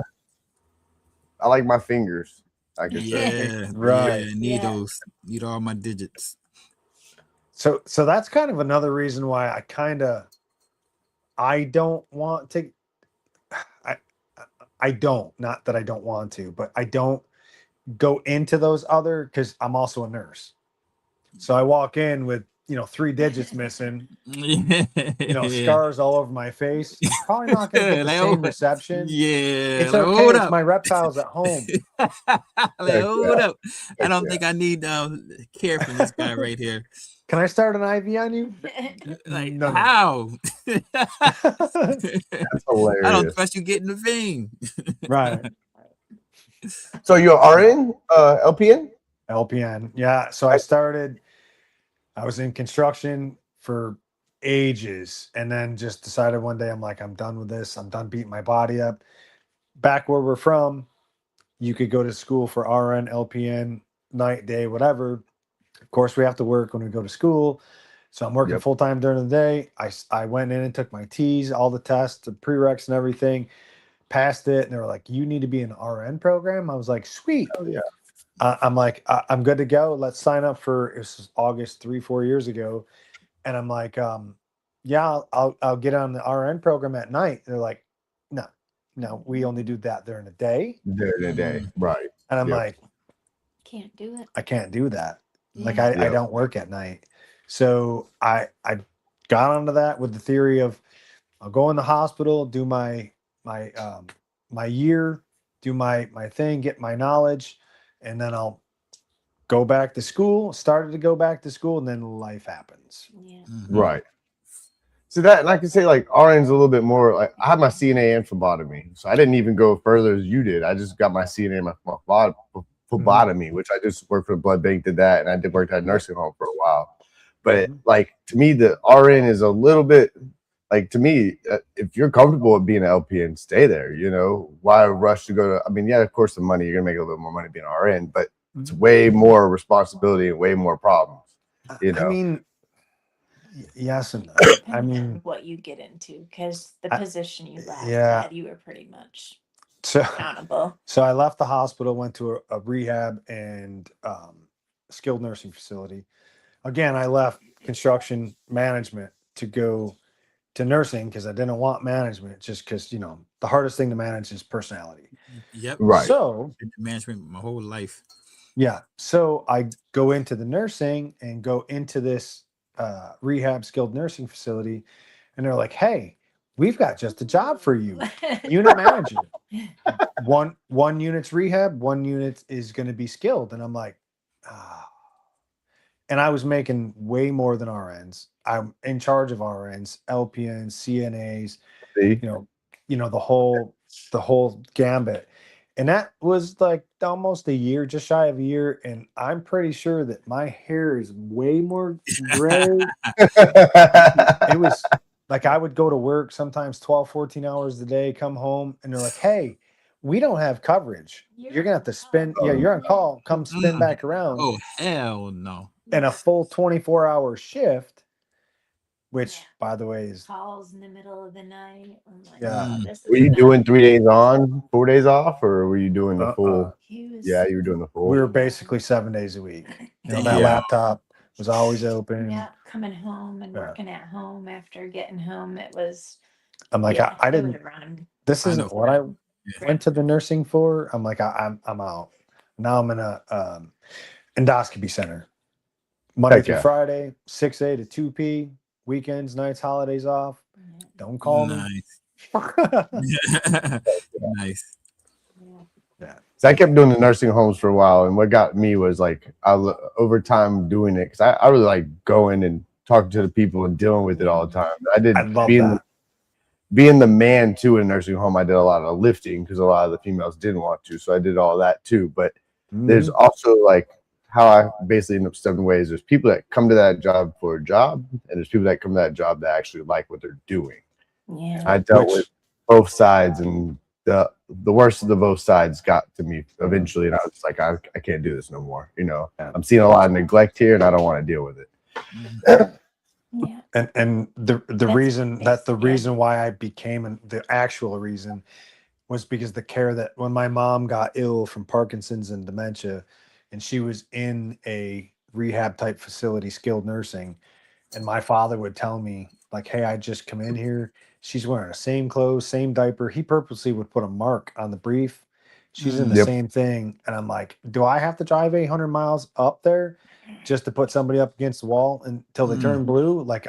I like my fingers. I can say, need those. Need all my digits. So that's kind of another reason why I don't want to. I don't, not that I don't want to, but I don't go into those other because I'm also a nurse. So I walk in with 3 digits missing, scars all over my face. I'm probably not going to get the same reception. Yeah, it's okay. It's my reptiles at home. Hold up. I don't think I need care from this guy right here. Can I start an IV on you? Like, no. How? That's hilarious. I don't trust you getting the vein. Right. So you're RN, LPN? LPN, yeah. So I was in construction for ages, and then just decided one day, I'm like, I'm done with this. I'm done beating my body up. Back where we're from, you could go to school for RN, LPN, night, day, whatever. Of course, we have to work when we go to school. So I'm working full time during the day. I went in and took my T's, all the tests, the prereqs and everything, passed it. And they were like, you need to be in an RN program. I was like, sweet. Oh, yeah. I'm like, I'm good to go. Let's sign up for, it was August 3-4 years ago. And I'm like, yeah, I'll get on the RN program at night. They're like, no, we only do that during the day. During the day, right. And I'm like, can't do it. I can't do that. Like I don't work at night. So I got onto that with the theory of I'll go in the hospital, do my year, do my thing, get my knowledge, and then I'll go back to school. Started to go back to school, and then life happens. Yeah. Right. So that, and I can say like RN's a little bit more like I have my CNA and phlebotomy, so I didn't even go further as you did. I just got my CNA and my phlebotomy, which I just worked for the blood bank, did that, and I did work at a nursing home for a while. But like to me, the RN is a little bit like to me. If you're comfortable with being an LPN, stay there. You know, why rush to go to? I mean, yeah, of course, the money you're gonna make a little more money being an RN, but it's way more responsibility and way more problems. You know, I mean, Yes and no. Depending I on mean, what you get into, because the I- position you left, yeah. Dad, you were pretty much So accountable. so I left the hospital, went to a rehab and skilled nursing facility. Again, I left construction management to go to nursing because I didn't want management, just because the hardest thing to manage is personality. Yep. Right. So Been in management my whole life. yeah, so I go into the nursing and go into this rehab skilled nursing facility, and they're like, "Hey, we've got just a job for you, unit manager. One unit's rehab, one unit is going to be skilled." And I'm like, ah. And I was making way more than RNs. I'm in charge of RNs, LPNs, CNAs, See? the whole gambit. And that was like almost a year, just shy of a year. And I'm pretty sure that my hair is way more gray. It was like I would go to work sometimes 12, 14 hours a day, come home, and they're like, "Hey, we don't have coverage. You're gonna have to spin. Yeah, you're on call. Come spin back around." Oh hell no. And a full 24-hour shift, which, Yeah. by the way, is Calls in the middle of the night. I'm like, Yeah. oh, this is Were you not doing 3 days good. on, 4 days off, or were you doing the uh, full? He was, Yeah, you were doing the full. we were basically 7 days a week. That Damn. laptop was always open. yeah, coming home and Yeah. working at home after getting home. It was, I'm like, yeah, I it didn't. would run. This I isn't know. what I Yeah. went to the nursing for. I'm like, I'm out. Now I'm in a endoscopy center. Monday Heck through yeah. Friday, 6A to 2P, weekends, nights, holidays off. Yeah. Don't call me. Nice. Nice. Yeah. So I kept doing the nursing homes for a while, and what got me was like over time doing it because I really like going and talking to the people and dealing with it all the time. I love being that. being the man too in a nursing home. I did a lot of lifting because a lot of the females didn't want to, so I did all that too. But there's also like how I basically end up 7 ways. There's people that come to that job for a job, and there's people that come to that job that actually like what they're doing. Yeah. I dealt with both sides, and the worst of the both sides got to me eventually, and I was like, I can't do this no more. I'm seeing a lot of neglect here, and I don't want to deal with it. Yeah. And the reason why I became the actual reason was because the care that when my mom got ill from Parkinson's and dementia, and she was in a rehab type facility, skilled nursing, and my father would tell me like, "Hey, I just come in here. She's wearing the same clothes, same diaper." He purposely would put a mark on the brief. She's in the Yep. same thing, and I'm like, "Do I have to drive 800 miles up there just to put somebody up against the wall until they turn blue?" Like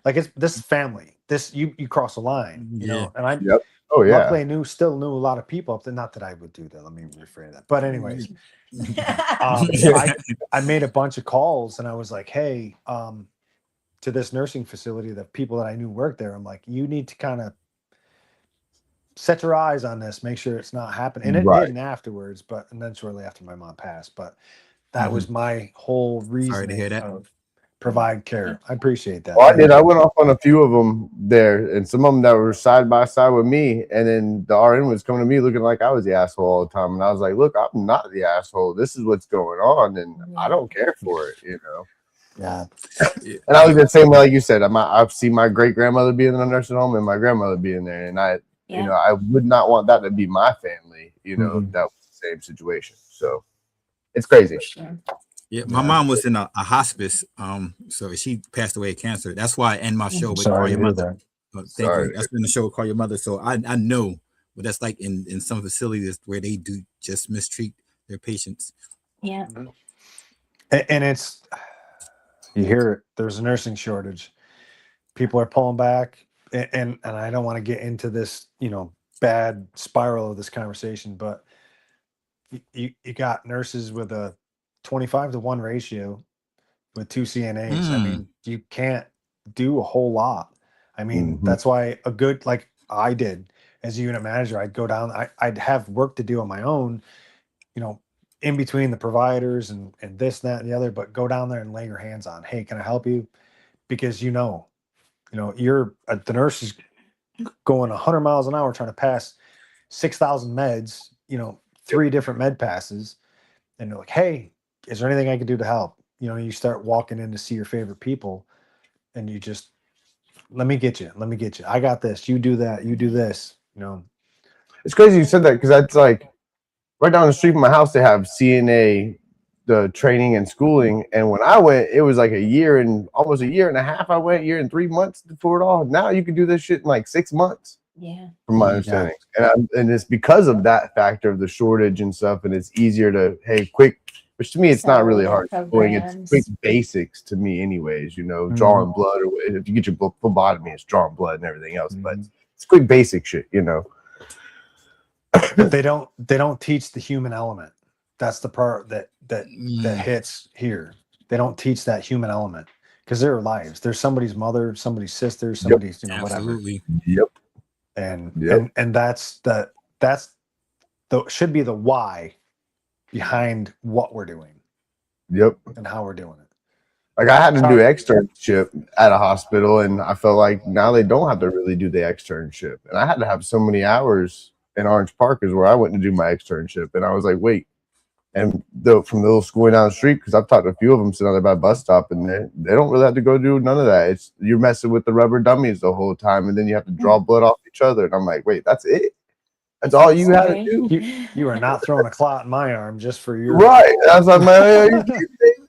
it's this family. This you cross a line, And I Yep. Oh yeah. luckily still knew a lot of people up there. Not that I would do that. Let me rephrase that. But anyways, I made a bunch of calls, and I was like, "Hey, to this nursing facility, the people that I knew worked there, I'm like, you need to kind of set your eyes on this, make sure it's not happening." And it Right. didn't afterwards, and then shortly after my mom passed. But that was my whole reason Sorry to hear that. of provide care. I appreciate that. Well, I did. I went off on a few of them there, and some of them that were side by side with me. And then the RN was coming to me looking like I was the asshole all the time. And I was like, "Look, I'm not the asshole. This is what's going on, and I don't care for it." Yeah. And I was the same way, like you said. I've seen my great grandmother being in a nursing home and my grandmother being there, and I would not want that to be my family. That was the same situation. So it's crazy. Yeah, my mom was in a hospice. So she passed away of cancer. That's why I end my show with Call Your Mother. Thank you. That's been the show Call Your Mother. So I know what that's like in some facilities where they do just mistreat their patients. Yeah. And it's, you hear it, there's a nursing shortage. People are pulling back, and I don't want to get into this, bad spiral of this conversation, but you got nurses with a 25-to-1 ratio with 2 CNAs. I mean, you can't do a whole lot. I mean, that's why like I did as a unit manager, I'd go down, I'd have work to do on my own, in between the providers and this, that, and the other, but go down there and lay your hands on, "Hey, can I help you?" Because the nurse is going 100 miles an hour trying to pass 6,000 meds, 3 different med passes, and they're like, "Hey, is there anything I can do to help?" You start walking in to see your favorite people, and you just let me get you. I got this. You do that. You do this. It's crazy you said that because that's like right down the street from my house. They have CNA, the training and schooling, and when I went, it was like almost a year and a half. I went, year and 3 months for it all. Now you can do this shit in like 6 months. Yeah. From my understanding, and it's because of that factor of the shortage and stuff, and it's easier to quick. Which to me, it's not really hard going. It's quick basics to me, anyways. Drawing blood, or if you get your phlebotomy, it's drawing blood and everything else. But it's quick basic shit, But they don't teach the human element. That's the part that hits here. They don't teach that human element because there are lives. There's somebody's mother, somebody's sister, somebody's whatever. Absolutely. Yep. And that's should be the why behind what we're doing. Yep. And how we're doing it. Like I had to do externship at a hospital, and I felt like now they don't have to really do the externship. And I had to have so many hours in Orange Park is where I went to do my externship, and I was like, wait. And from the little school down the street, because I've talked to a few of them sitting out there by the bus stop, and they don't really have to go do none of that. You're messing with the rubber dummies the whole time, and then you have to draw blood off each other. And I'm like, wait, that's it? That's all you had to do? You are not throwing a clot in my arm just for your right. I was like, man,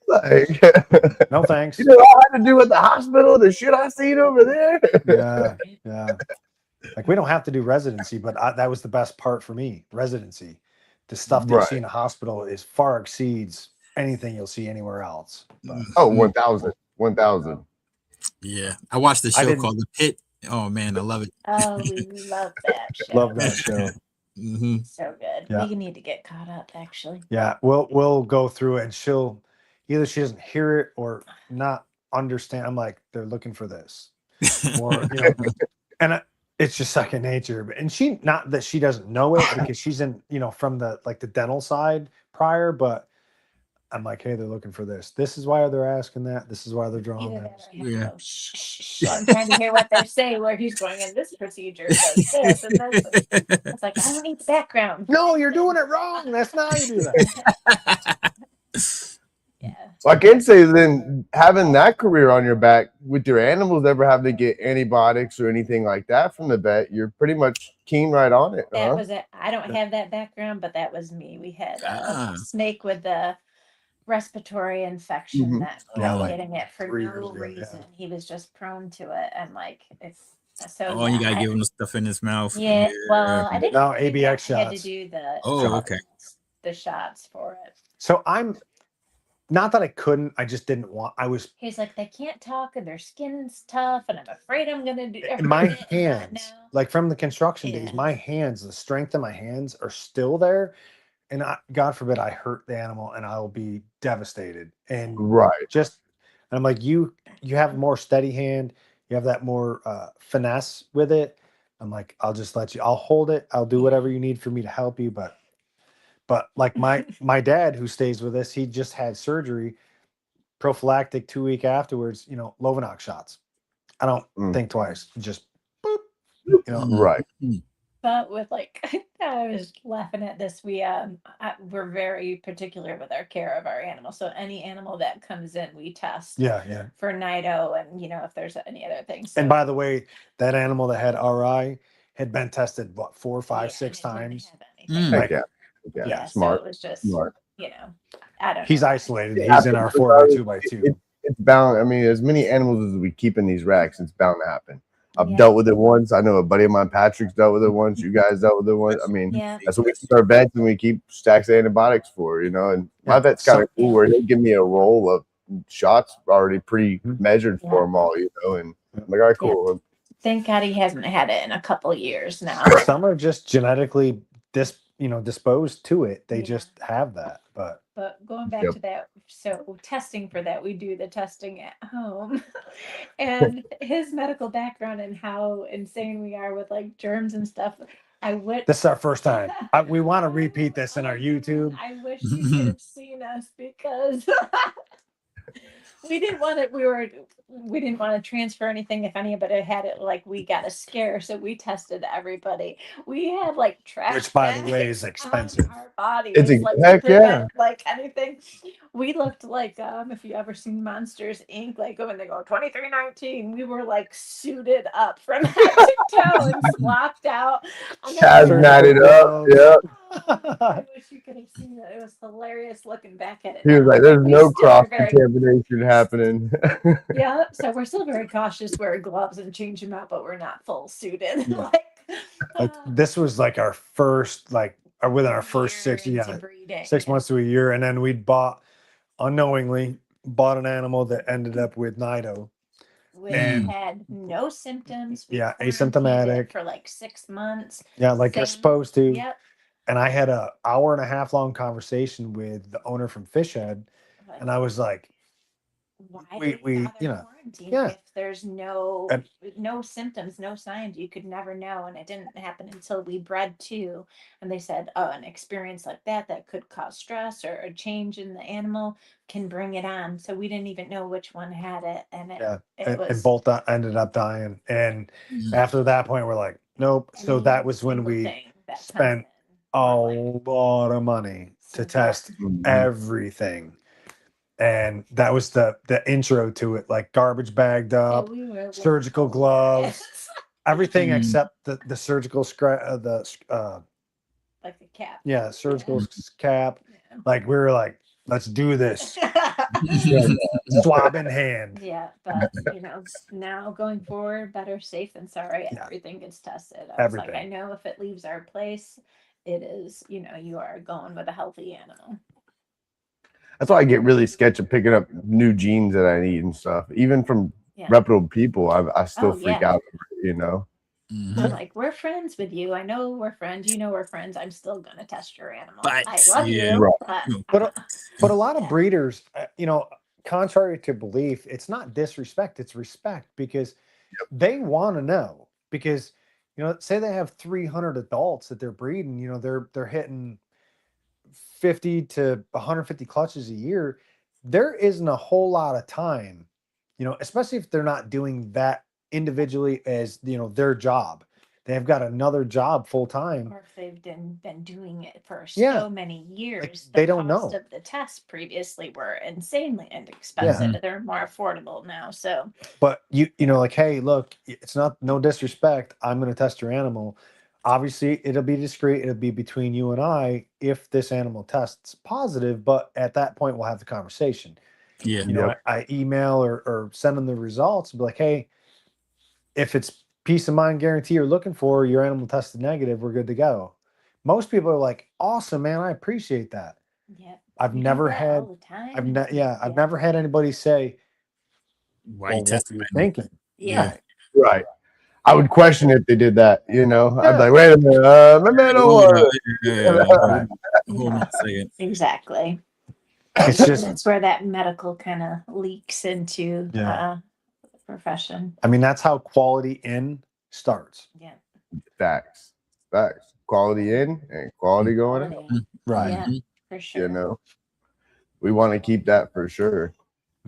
like, no thanks. You know what I had to do at the hospital? The shit I seen over there. Yeah. Like we don't have to do residency, but that was the best part for me. Residency. The stuff that you see in a hospital is far exceeds anything you'll see anywhere else. But. 1,000. Yeah, I watched the show called The Pit. Oh man, I love it. Oh, we love that show. Love that show. So good. Yeah. We need to get caught up, actually. Yeah, we'll go through it, and she doesn't hear it or not understand. I'm like, they're looking for this, or and. It's just second nature, and not that she doesn't know it because she's in, from the dental side prior, but I'm like, hey, they're looking for this. This is why they're asking that. This is why they're drawing that. Yeah. I'm trying to hear what they're saying, where he's going in this procedure. Does this and this. It's like, I don't need the background. No, you're doing it wrong. That's not how you do that. Yeah. So I can say then having that career on your back with your animals, ever have to get antibiotics or anything like that from the vet, you're pretty much keen right on it. That was it. I don't have that background, but that was me. We had a snake with the respiratory infection that was getting it for no reason. He was just prone to it, and it's so. Oh, you gotta give him the stuff in his mouth. Yeah. Well, I didn't. No ABX shots. I had to do the. The shots for it. So I'm. Not that I couldn't, I just didn't want. He's like, they can't talk and their skin's tough, and I'm afraid I'm gonna do. My hands, from the construction days, my hands, the strength of my hands are still there, and God forbid I hurt the animal, and I'll be devastated. And I'm like, you have more steady hand, you have that more finesse with it. I'm like, I'll just let you. I'll hold it. I'll do whatever you need for me to help you, but like my dad who stays with us, he just had surgery, prophylactic 2 weeks afterwards, Lovenox shots. I don't think twice, just boop, Right. But with I was laughing at this. We're very particular with our care of our animals. So any animal that comes in, we test. Yeah. For NIDO and if there's any other things. So. And by the way, that animal that had RI had been tested 4, 5, 6 times. Yeah, smart. So it was just smart. I don't. He's isolated. He's in our 4x2x2. It's bound. I mean, as many animals as we keep in these racks, it's bound to happen. I've dealt with it once. I know a buddy of mine, Patrick's dealt with it once. You guys dealt with it once. I mean, that's what we keep our vets and we keep stacks of antibiotics for, And my vet's kind of cool where he'll give me a roll of shots already pre-measured for them all, And I'm like, all right, cool. Yeah. Thank God he hasn't had it in a couple of years now. Some are just genetically disposed to it. They just have that. But going back to that, so testing for that, we do the testing at home, and his medical background and how insane we are with germs and stuff. This is our first time. We want to repeat this in our YouTube. I wish you could have seen us because we didn't want it. We didn't want to transfer anything if anybody had it. Like we got a scare, so we tested everybody. We had like trash, Which, by the way, is bags expensive. on our bodies, It's a like heck to prevent yeah. like anything. We looked like if you ever seen Monsters Inc. Like when they go 2319, we were like suited up from head to toe and swapped out. And then Hazmated up. Yeah. I wish you could have seen it. It was hilarious looking back at it. He was now. like, "There's We no still are cross very contamination happening." yeah, so we're still very cautious, wear gloves and change them out, but we're not full suited. Yeah. like, This was like our first, like, or within our first year 6 into breeding. 6 months to a year, and then we'd unknowingly bought an animal that ended up with Nido. Which And- had no symptoms. We Yeah, quarantined asymptomatic. it for like 6 months. Yeah, like you're Same- supposed to. Yep. And I had a hour and a half long conversation with the owner from Fish Head, But and I was like, why we- do we bother yeah. quarantine Yeah. if there's no And- no symptoms, no signs? You could never know, and it didn't happen until we bred two, and they said, oh, an experience like that could cause stress or a change in the animal can bring it on. So we didn't even know which one had it, and yeah, it and was both ended up dying. And Mm. after that point, we're like, nope. So any that was when single we thing that comes spent in, a we're like, lot of money to So test everything. And that was the intro to it, like garbage bagged yeah, up, we were surgical gloves, everything Mm. except the surgical like the cap. surgical Yeah. cap. Yeah. Like we were like, let's do this. Swab in hand. Yeah, but now going forward, better safe than sorry. Yeah. Everything gets tested. I was like, I Everything. know if it leaves our place, it is, you are going with a healthy animal. That's why I get really sketchy of picking up new genes that I need and stuff. Even from Yeah. reputable people, I still Oh, freak yeah. out. You know. Mhm. We're like, we're friends with you. I know we're friends. You know we're friends. I'm still gonna test your animal. But, I love yeah. you. Right. But a lot of Yeah. breeders, contrary to belief, it's not disrespect, it's respect, because they want to know. Because say they have 300 adults that they're breeding, they're hitting 50 to 150 clutches a year. There isn't a whole lot of time, especially if they're not doing that individually as their job. They've got another job full time. Or if they've been doing it for Yeah. so many years, they the don't cost know. of the tests previously were insanely inexpensive. They're more affordable now. So But like, hey, look, it's no disrespect. I'm going to test your animal. Obviously, it'll be discreet. It'll be between you and I if this animal tests positive. But at that point, we'll have the conversation. Yeah. I email or send them the results and be like, hey, if it's peace of mind guarantee you're looking for, your animal tested negative, we're good to go. Most people are like, awesome, man, I appreciate that. yeah, I've we do never that had, all the time. I've never had anybody say, Why well, you what testing were you me? thinking? Yeah. Right. I would question if they did that. I'd Yeah. be like, wait a minute, maybe I don't Hold want on. it. Hold on a second. Exactly. It's just, That's where that medical kind of leaks into Yeah. the profession. I mean, that's how quality in starts. Yeah. Facts. Quality in and quality going out. Quality. Right. Yeah, for sure. We want to keep that for sure.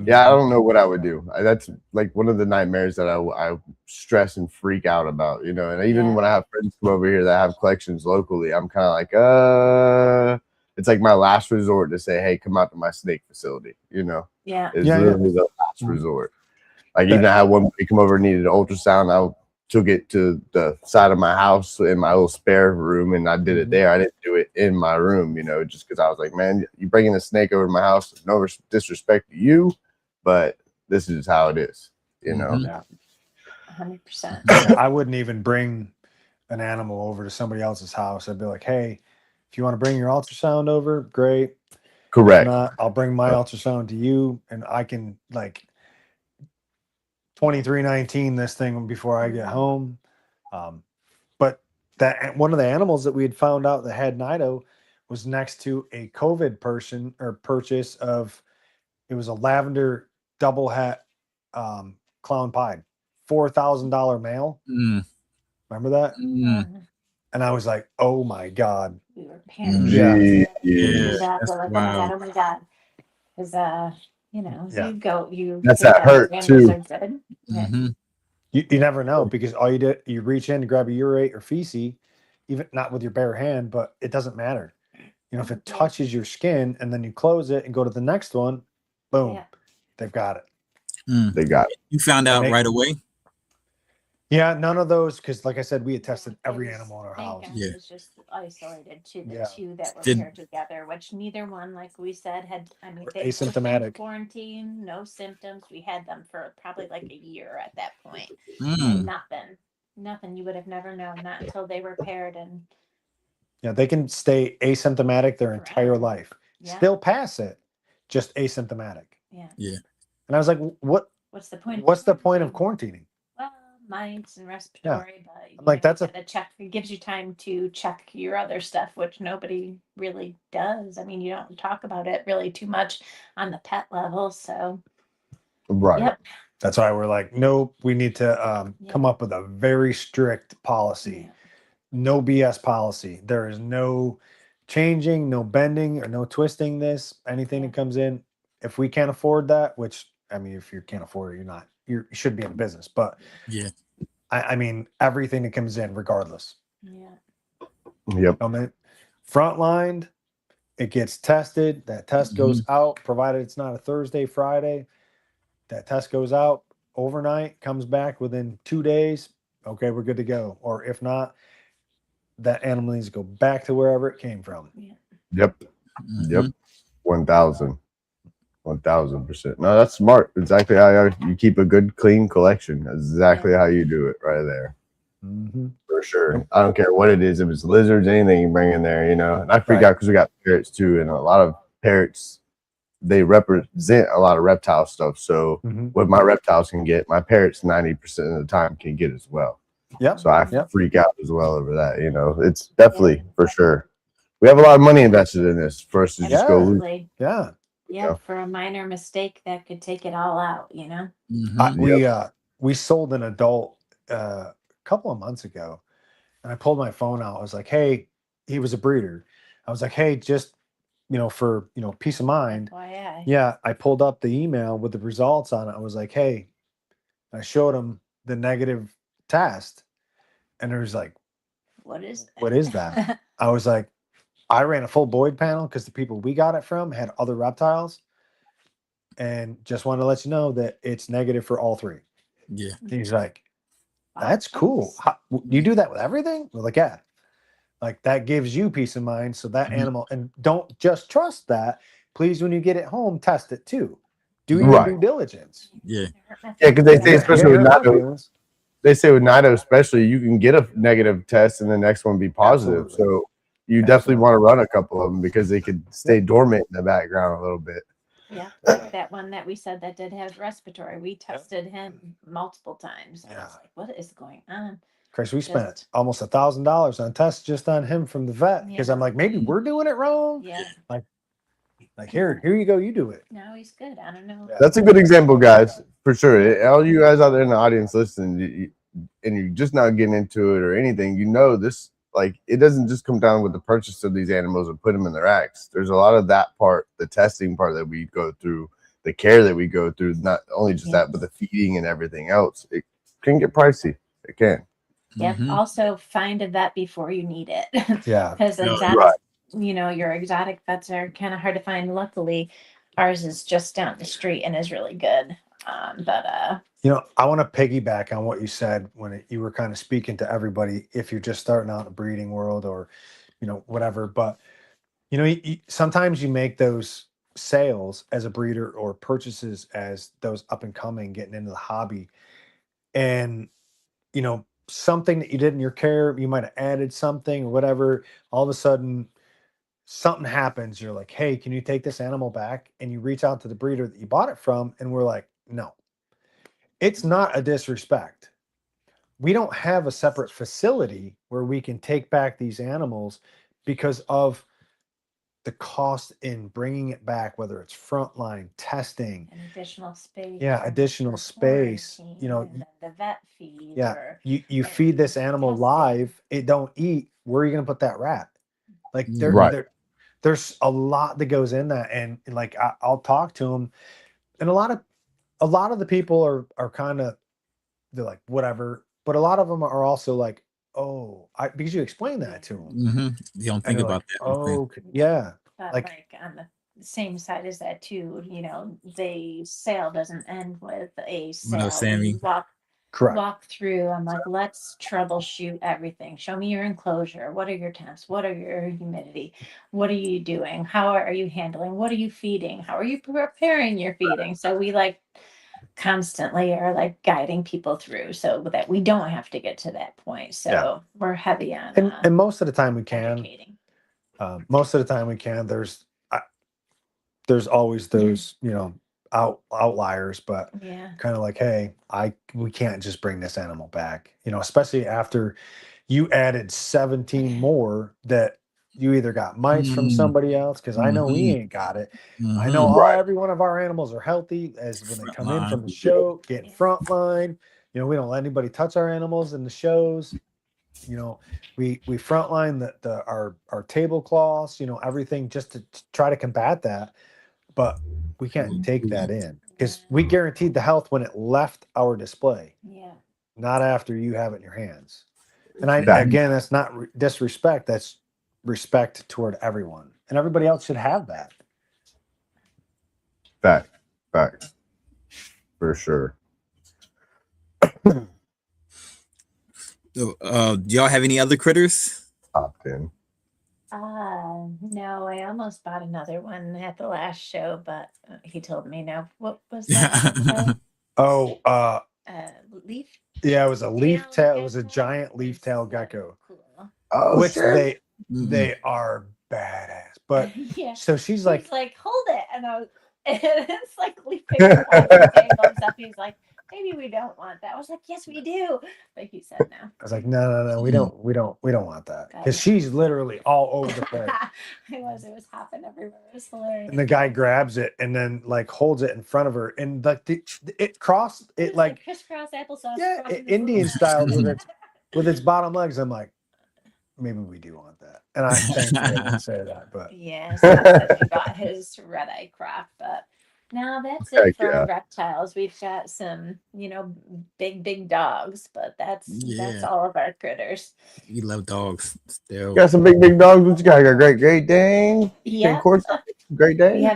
Yeah, I don't know what I would do. That's like one of the nightmares that I stress and freak out about, And even Yeah. when I have friends come over here that have collections locally, I'm kind of like, it's like my last resort to say, hey, come out to my snake facility, Yeah. It's Yeah, literally the last resort. Like even I had one buddy come over and needed an ultrasound. I took it to the side of my house in my little spare room, and I did it there. I didn't do it in my room, just because I was like, man, you bringing a snake over to my house, no disrespect to you, but this is how it is, Yeah. 100%. I wouldn't even bring an animal over to somebody else's house. I'd be like, hey, if you want to bring your ultrasound over, great. Correct. If not, I'll bring my ultrasound to you, and I can 2319 this thing before I get home. But that one of the animals that we had found out that had Nido was next to a COVID purchase of, it was a lavender double hat clown pied, $4,000 male. Remember that? And I was like, oh my God. We were panicking. Yeah. That's Oh my wild. God. Because You know, Yeah. you That's think that hurt, parameters too. are good. Yeah. Mm-hmm. You never know, because all you do, you reach in to grab a urate or feces, even not with your bare hand, but it doesn't matter. You know, if it Yeah. touches your skin and then you close it and go to the next one, boom, Yeah. they've got it. They got it. You found And out they- right away. Yeah, none of those, because like I said, we had tested Yeah, every it was- animal in our thank house. God Yeah. It was just isolated to the Yeah. two that were Did- paired together, which neither one, like we said, had. I mean, Were they were in asymptomatic. quarantine, no symptoms. We had them for probably like a year at that point, Mm. and nothing. You would have never known that until they were paired, and Yeah, they can stay asymptomatic their entire Forever. life, Yeah. still pass it, just asymptomatic. yeah. Yeah. And I was like, what? What's the point? What's the point of quarantining? Well, mites and respiratory, but I'm like, that's a- a check. It gives you time to check your other stuff, which nobody really does. I mean, you don't talk about it really too much on the pet level. So, Right. yep. That's why we're like, nope, we need to Yeah. come up with a very strict policy. Yeah. No BS policy. There is no changing, no bending, or no twisting this. Anything Yeah. that comes in, if we can't afford that, which I mean, if you can't afford it, you should be in business. But Yeah. I mean, everything that comes in, regardless. Yeah. Yep. I mean, frontlined, it gets tested. That test goes out, provided it's not a Thursday, Friday. That test goes out overnight, comes back within 2 days. Okay, we're good to go. Or if not, that animal needs to go back to wherever it came from. Yeah. Yep. Mhm. Yep. 1000%. No, that's smart. Exactly how you keep a good, clean collection. That's exactly how you do it right there. Mm-hmm. For sure. I don't care what it is. If it's lizards, anything you bring in there, you know. And I freak Right. out because we got parrots too. And a lot of parrots, they represent a lot of reptile stuff. So Mm-hmm. what my reptiles can get, my parrots 90% of the time can get as well. Yep. So I Yep. freak out as well over that. You know, it's definitely for sure. We have a lot of money invested in this for us to just go lose. Absolutely. Yeah. Yeah. Yeah. For a minor mistake that could take it all out, you know? Mhm. We sold an adult a couple of months ago, and I pulled my phone out. I was like, hey, he was a breeder. I was like, hey, just for peace of mind. FYI. Yeah, I pulled up the email with the results on it. I was like, hey, I showed him the negative test, and it was like, What is that? what is that? I was like, I ran a full Boyd panel because the people we got it from had other reptiles, and just wanted to let you know that it's negative for all three. Yeah. He's like, that's cool. You do that with everything? We're like, yeah. Like that gives you peace of mind. So that Mhm. animal, and don't just trust that. Please, when you get it home, test it too. Do your Right. due diligence. Yeah. Yeah, because they say, especially with Hurt my Nato, feelings. they say with Nato, especially, you can get a negative test and the next one be positive. Absolutely. So you definitely want to run a couple of them because they could stay dormant in the background a little bit. Yeah, like that one that we said that did have respiratory. We tested him multiple times. I was like, what is going on? Chris, we spent Just- almost $1,000 on tests just on him from the vet because Yeah. I'm like, maybe we're doing it wrong. Yeah. Like here you go, you do it. No, he's good. I don't know. Yeah. That's a good example, guys, for sure. All you guys out there in the audience listening, and you're just not getting into it or anything, this, like, it doesn't just come down with the purchase of these animals and put them in their racks. There's a lot of that part, the testing part that we go through, the care that we go through, not only just that, but the feeding and everything else. It can get pricey. It can. Yep. Mhm. Also, find a vet before you need it. Yeah. Because No, exotic, right. your exotic vets are kind of hard to find. Luckily, ours is just down the street and is really good. But I want to piggyback on what you said when you were kind of speaking to everybody, if you're just starting out in the breeding world or, whatever. But, sometimes you make those sales as a breeder or purchases as those up and coming, getting into the hobby. And, something that you did in your care, you might have added something or whatever. All of a sudden, something happens. You're like, hey, can you take this animal back? And you reach out to the breeder that you bought it from. And we're like, no. It's not a disrespect. We don't have a separate facility where we can take back these animals because of the cost in bringing it back, whether it's frontline testing. an additional space. Yeah, additional for space, quarantine, and then the vet feed. Yeah, Or, you feed this animal testing. live, it don't eat. Where are you going to put that rat? Like Right. there's a lot that goes in that, and like I'll talk to them. And a lot of the people are kind of, they're like, whatever. But a lot of them are also like, oh, because you explain that to them. Mm-hmm. You don't think about that. Oh, yeah. But Like on the same side as that too, the sale doesn't end with a sale. Sammy. Walk through. I'm like, let's troubleshoot everything. Show me your enclosure. What are your temps? What are your humidity? What are you doing? How are you handling? What are you feeding? How are you preparing your feeding? So we constantly are guiding people through so that we don't have to get to that point. So we're heavy on and most of the time we can. educating. Most of the time we can. There's always those outliers, but kind of like, hey, we can't just bring this animal back, especially after you added 17 more that you either got mites from somebody else, because I know we ain't got it. I know every one of our animals are healthy as when they come in from the show, getting frontline. We don't let anybody touch our animals in the shows. We frontline our tablecloths, everything just to try to combat that. But we can't take that in because we guaranteed the health when it left our display. Yeah. Not after you have it in your hands. And again, that's not disrespect. That's respect toward everyone, and everybody else should have that. Fact. For sure. So, do y'all have any other critters? Popped in. No, I almost bought another one at the last show, but he told me no. What was that? Leaf. Yeah, it was a leaf tail. It was a giant leaf tail gecko. Cool. Oh, which shit. they are badass. But so she's like, hold it, and it's like leaping up up. He's like, maybe we don't want that. I was like, yes, we do. But he said no. I was like, no, we don't want that, because she's literally all over the place. It was hopping everywhere. It was hilarious. And the guy grabs it and then holds it in front of her, and it crossed it like crisscross applesauce. Yeah, Indian style with its bottom legs. I'm like, maybe we do want that. And I thankfully didn't say that, but so he got his red eye crop. But now that's it for our reptiles. We've got some, big dogs, but that's all of our critters. We love dogs still. Got some big dogs. What you got? Got a Great Dane. Yeah, Great Dane.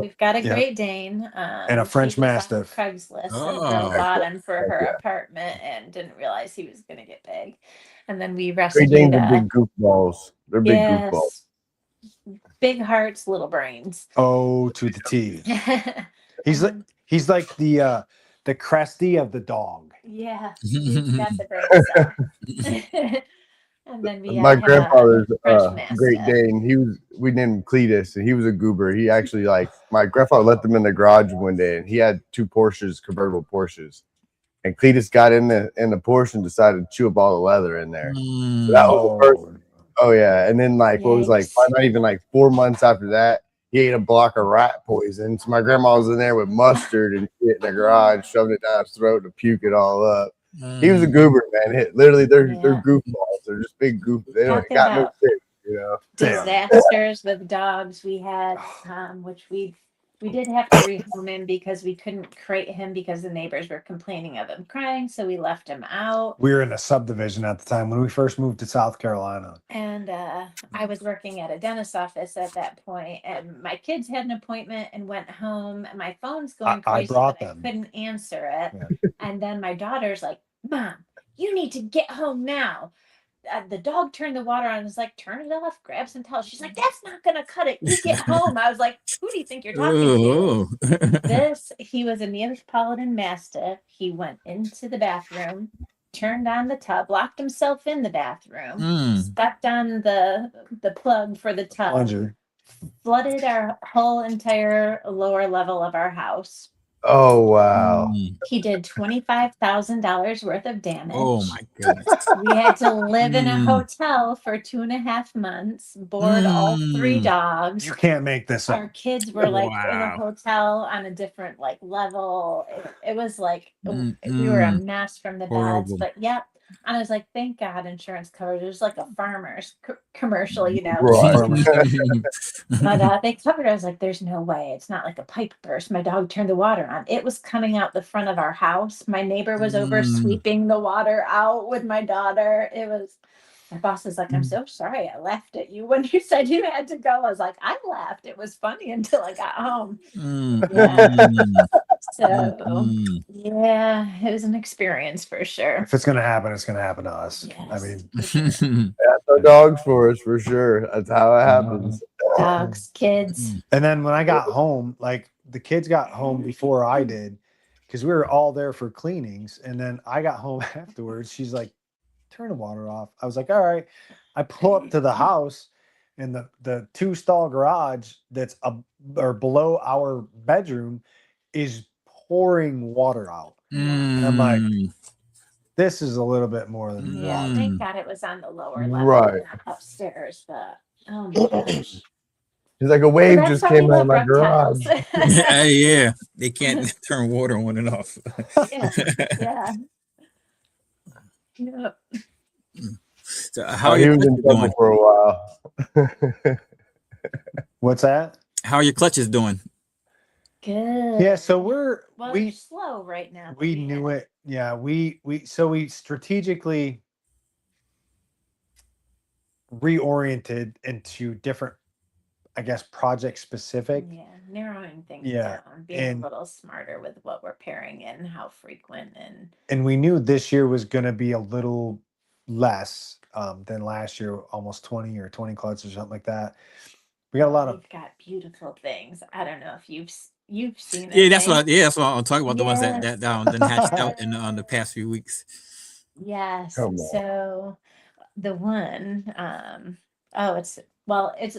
We've got a Great Dane and a French Mastiff. Craigslist and girl bought him for her apartment and didn't realize he was going to get big. And then we rescued. Great Danes are big goofballs. They're big goofballs. Big hearts, little brains. Oh, to the T. He's like the Cresty of the dog. Yeah, he's got the brains. And then my grandfather's Great Dane. We named him Cletus, and he was a goober. He actually my grandfather let them in the garage one day, and he had two Porsches, convertible Porsches. And Cletus got in the Porsche and decided to chew up all the leather in there. So that was the first. Oh yeah, and then what was not even 4 months after that, he ate a block of rat poison. So my grandma was in there with mustard and shit in the garage, shoving it down his throat to puke it all up. He was a goober, man. Literally, they're goofballs. They're just big goofballs. They don't got no shit, Disasters with dogs we had, which we did have to rehome him because we couldn't crate him because the neighbors were complaining of him crying, so we left him out. We were in a subdivision at the time when we first moved to South Carolina. And I was working at a dentist's office at that point, and my kids had an appointment and went home, and my phone's going crazy, I brought but them. I couldn't answer it. Yeah. And then my daughter's like, Mom, you need to get home now. The dog turned the water on and was like, turn it off, grab some towels. She's like, that's not gonna cut it. You get home. I was like, who do you think you're talking to? He was a Neapolitan Mastiff. He went into the bathroom, turned on the tub, locked himself in the bathroom, stepped on the plug for the tub, plunger, flooded our whole entire lower level of our house. Oh wow! He did $25,000 worth of damage. Oh my goodness! We had to live in a hotel for 2.5 months, board all 3 dogs. You can't make this up. Our kids were in a hotel on a different level. It was we were a mess from the beds. But And I was like, thank God insurance coverage. There's like a farmer's commercial, you know. Right. But they covered it. I was like, there's no way. It's not like a pipe burst. My dog turned the water on. It was coming out the front of our house. My neighbor was over sweeping the water out with my daughter. It was, my boss is like, I'm so sorry I laughed at you when you said you had to go. I was like, I laughed. It was funny until I got home. Yeah. So, yeah, it was an experience for sure. If it's gonna happen, it's gonna happen to us. I mean, That's our dogs for us for sure. That's how it happens. Dogs, kids. and then when I got home, like the kids got home before I did, because we were all there for cleanings. And then I got home afterwards. She's like, turn the water off. I was like, all right. I pull up to the house, and the 2-stall garage that's or below our bedroom is pouring water out. And I'm like, this is a little bit more than Yeah, thank God it was on the lower level, Right. not upstairs. But oh my gosh. He's like, a wave That's just why we came out of love my reptiles. garage. Yeah, they can't turn water on and off. Yeah. Yep. So how are He your was in clutches trouble doing? for a while. What's that? How are your clutches doing? Good. Yeah, so we're Well, we they're slow right now. but we knew it. Yeah, we strategically reoriented into different, I guess, project specific. Yeah, narrowing things Yeah, down, being and- a little smarter with what we're pairing in, how frequent, And we knew this year was going to be a little less than last year, almost 20 or 20 clutches or something like that. We got a lot of we've got beautiful things. I don't know if you've seen Yeah, it. that's what. Yeah, that's what I'm talking about. The ones Yes. that done hatched out in the past few weeks. Yes. Come on. So the one,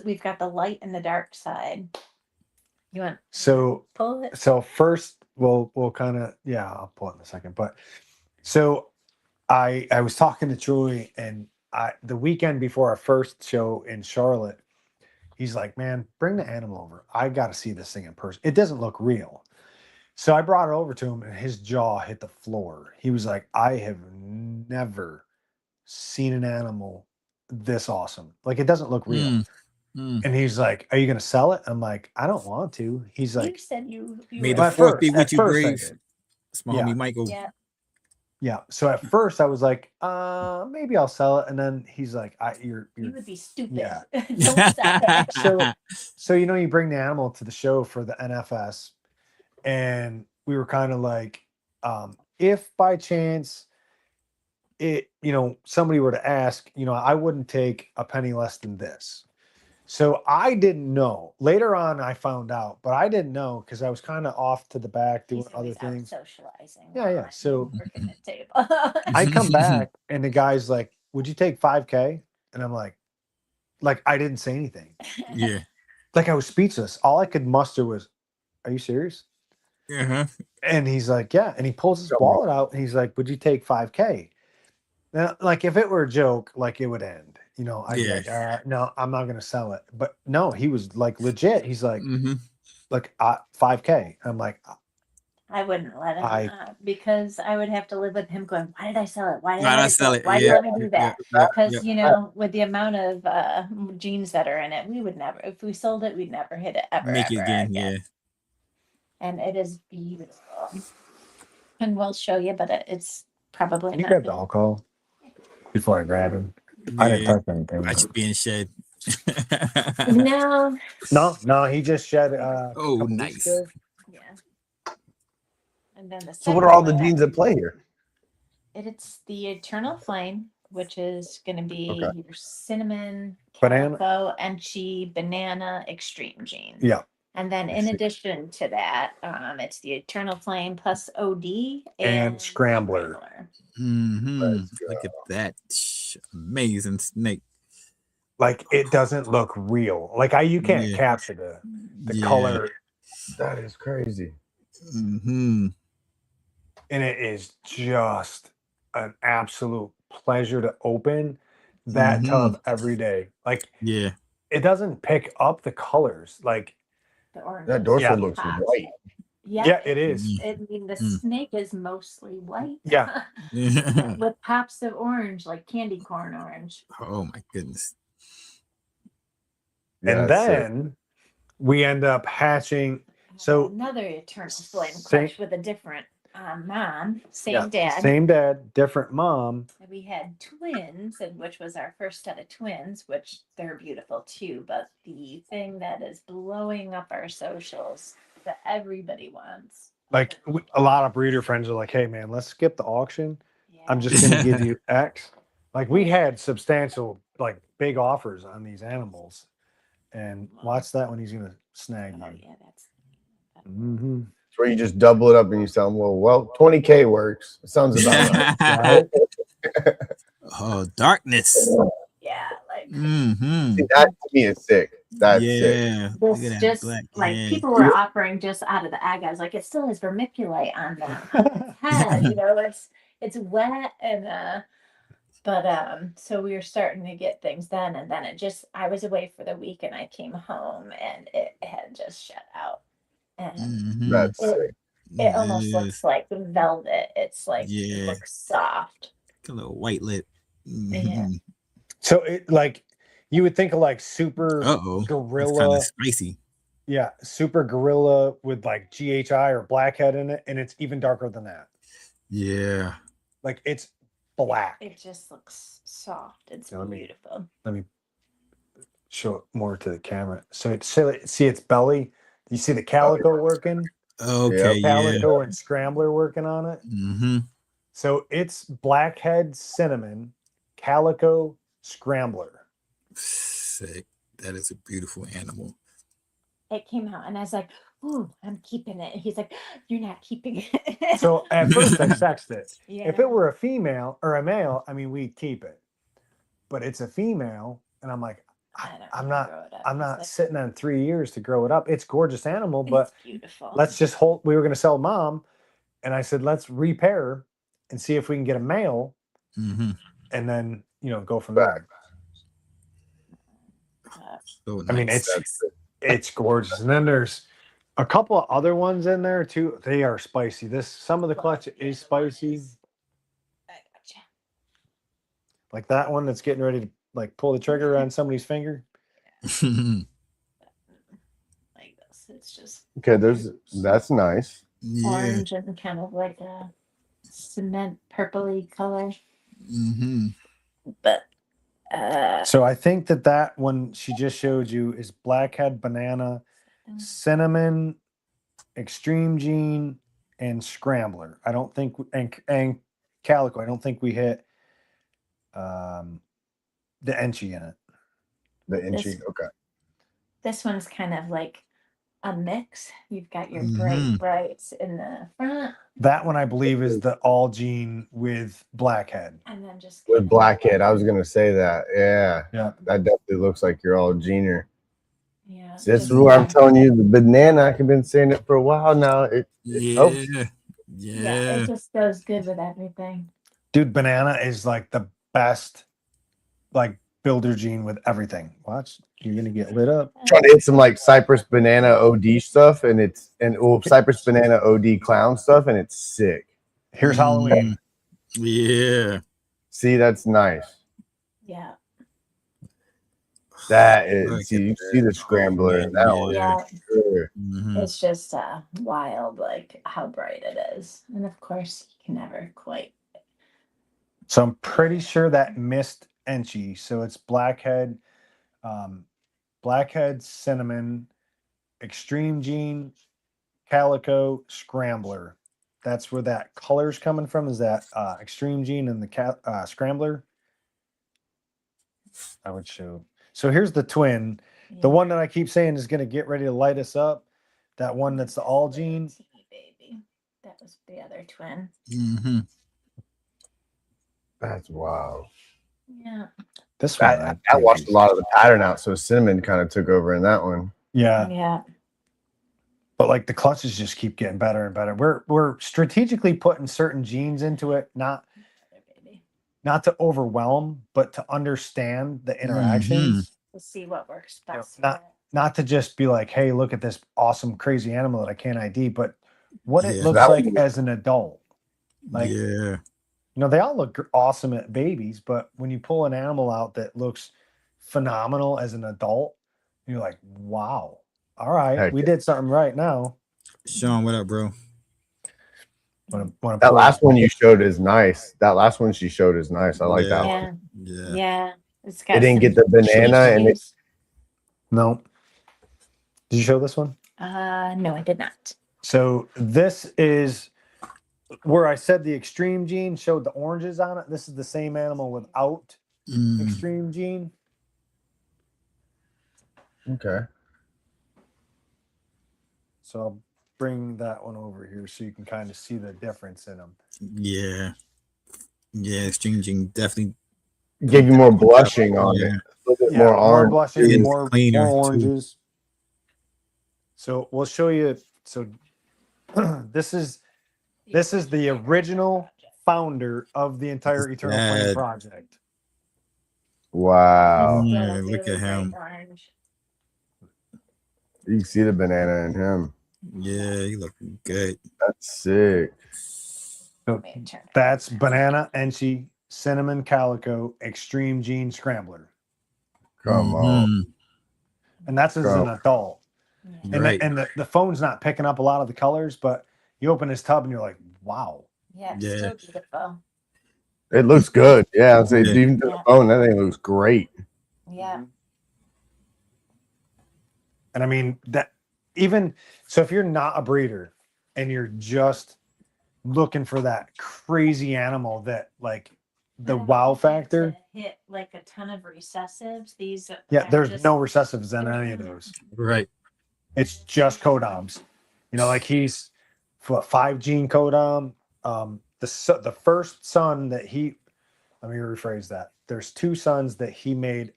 we've got the light and the dark side. You want So pull it? so first we'll kind of, yeah, I'll pull it in a second. But so I was talking to Troy, and the weekend before our first show in Charlotte, he's like, man, bring the animal over. I got to see this thing in person. It doesn't look real. So I brought it over to him, and his jaw hit the floor. He was like, I have never seen an animal this awesome. Like, it doesn't look real. And he's like, are you going to sell it? I'm like, I don't want to. He's You like, said you May were the at fourth be first- with at you, first I brave. did. Small Yeah. homie Michael. yeah. Yeah. So at first I was like, maybe I'll sell it. And then he's like, You would be stupid. Yeah. Don't sell it. So you bring the animal to the show for the NFS, and we were kind of like, if by chance somebody were to ask, I wouldn't take a penny less than this. So I didn't know. Later on, I found out, but I didn't know because I was kind of off to the back doing He's other always out things. socializing. Yeah, yeah. while I'm So working at table. I come back, and the guy's like, "Would you take 5K?" And I'm like I didn't say anything. Yeah. Like, I was speechless. All I could muster was, "Are you serious?" Uh-huh. And he's like, "Yeah." And he pulls his wallet out, and he's like, "Would you take 5K?" Now, like, if it were a joke, like, it would end. I'd be like, Yeah. no, I'm not gonna sell it. But no, he was like legit. He's like, Mm-hmm. like 5K. I'm like, I wouldn't let him because I would have to live with him going, why did I sell it? Why did I sell it? Why do you let me do that? Because, with the amount of genes that are in it, we would never, if we sold it, we'd never hit it ever. Make it ever again. Yeah. And it is beautiful. And we'll show you, but it's probably can you not grab the good. alcohol before I grab him? I didn't touch anything. I just being shed. No. He just shed. Oh, nice. Yeah. And then So what are all the genes at play here? It's the Eternal Flame, which is going to be your cinnamon, Banana. calico, enchi, banana, extreme gene. Yeah. And then in addition to that, it's the Eternal Flame plus OD And Scrambler. Mm-hmm. Look at that amazing snake. Like, it doesn't look real. Like, you can't capture the color. That is crazy. Mm-hmm. And it is just an absolute pleasure to open that tub every day. Like, it doesn't pick up the colors. Like, the orange. That dorsal Yeah. looks white. Yeah, it is. I mean, the snake is mostly white. Yeah. With pops of orange, like candy corn orange. Oh my goodness. And then we end up hatching. So another eternal flame same- clutch with a different mom, same dad. Same dad, different mom. And we had twins, and which was our first set of twins, which they're beautiful too. But the thing that is blowing up our socials that everybody wants. Like a lot of breeder friends are like, "Hey man, let's skip the auction. Yeah. I'm just gonna give you X." Like we had substantial, like big offers on these animals, and watch that when he's gonna snag you. Oh yeah, that's. Mm-hmm. It's where you just double it up and you tell them, well, 20K works. It sounds about right. Oh, darkness. Yeah, like. See, that to me is sick. That's sick. This just like people were offering just out of the egg. I was like, it still has vermiculite on the head. You know, it's wet and but so we were starting to get things then, and then I was away for the week and I came home and it had just shut out. And That's sick. It almost looks like velvet. It's like it looks soft. A little white lip. Yeah. So it like you would think of like super gorilla, kind of spicy. Yeah, super gorilla with like GHI or blackhead in it, and it's even darker than that. Yeah, like it's black. It just looks soft. It's beautiful. Let me show it more to the camera. So see its belly. You see the calico working. Okay, calico and scrambler working on it. Mm-hmm. So it's blackhead cinnamon, calico scrambler. Sick. That is a beautiful animal. It came out and I was like, "Ooh, I'm keeping it." And he's like, "You're not keeping it." So at first I sexed it. Yeah. If it were a female or a male, I mean, we'd keep it. But it's a female, and I'm like, I'm not sitting on 3 years to grow it up. It's a gorgeous animal, but it's beautiful. Let's just hold. We were going to sell mom, and I said, let's repair and see if we can get a male, and then go from there. So nice. I mean, it's gorgeous. And then there's a couple of other ones in there too. They are spicy. Some of the clutch is spicy. I gotcha. Like that one that's getting ready to like pull the trigger on somebody's finger. Like this. It's just okay. That's nice. Orange and kind of like a cement purpley color. But so I think that one she just showed you is blackhead, banana, cinnamon, extreme gene, and scrambler. I don't think and calico. I don't think we hit the Enchi in it. The Enchi, okay. This one's kind of like a mix. You've got your brights in the front. That one I believe is the all gene with blackhead. And then just with blackhead. I was gonna say that. Yeah. That definitely looks like you're all gener. Yeah. This is where I'm telling you the banana. I've been saying it for a while now. It helps. Yeah, it just goes good with everything. Dude, banana is like the best like builder gene with everything. Watch, you're gonna get lit up. Trying to hit some like Cypress Banana OD stuff, and Cypress Banana OD clown stuff, and it's sick. Here's Halloween. Yeah. See, that's nice. Yeah. That is. You see the scrambler in that one. Yeah. Sure. It's just wild, like how bright it is, and of course you can never quite. So I'm pretty sure that missed Enchi. So it's blackhead, cinnamon, extreme gene, calico, scrambler. That's where that color's coming from. Is that extreme gene and the scrambler? I would show. So here's the twin. The one that I keep saying is going to get ready to light us up. That one that's the all gene. Baby. That was the other twin. That's wow. Yeah. This one I washed a lot of the pattern out, so cinnamon kind of took over in that one. Yeah. Yeah. But like the clutches just keep getting better and better. We're strategically putting certain genes into it, not to overwhelm, but to understand the interactions. To see what works best. Not to just be like, hey, look at this awesome, crazy animal that I can't ID, but what it Yeah. looks That like one- as an adult. Like, yeah. you know, they all look awesome at babies, but when you pull an animal out that looks phenomenal as an adult, you're like, wow, all right, Heck we yeah. did something right now. Sean, what up, bro? That last one you showed is nice. That last one she showed is nice. I like that one. Yeah. Yeah. Yeah. It's got It didn't get some the banana and it, cheese. No. Did you show this one? No, I did not. So this is where I said the extreme gene showed the oranges on it. This is the same animal without Mm. extreme gene. okay. So I'll bring that one over here so you can kind of see the difference in them. Yeah. Yeah. Exchanging definitely. Give you more blushing on Yeah. it. A little bit Yeah, more more orange. blushing, It's more cleaner, too. oranges. So we'll show you. So this is the original founder of the entire It's Eternal Flame bad. project. Wow. Yeah, look at him. You can see the banana in him. Yeah, he looking good. That's sick. So that's Banana Enchi Cinnamon Calico Extreme Gene Scrambler. Come on. Mhm. And that's as an adult. And, Right. the phone's not picking up a lot of the colors, but you open this tub and you're like, wow. Yeah, it's Yeah. still beautiful. It looks good. Yeah, I'll say Yeah. even to the phone, that thing looks great. Yeah. And I mean that even so, if you're not a breeder and you're just looking for that crazy animal that like the I don't wow think factor, to hit like a ton of recessives. These yeah, are there's just- no recessives in any of those. Right. It's just codoms. You know, like he's 5 gene codom. The first son that he, let me rephrase that. There's 2 sons that he made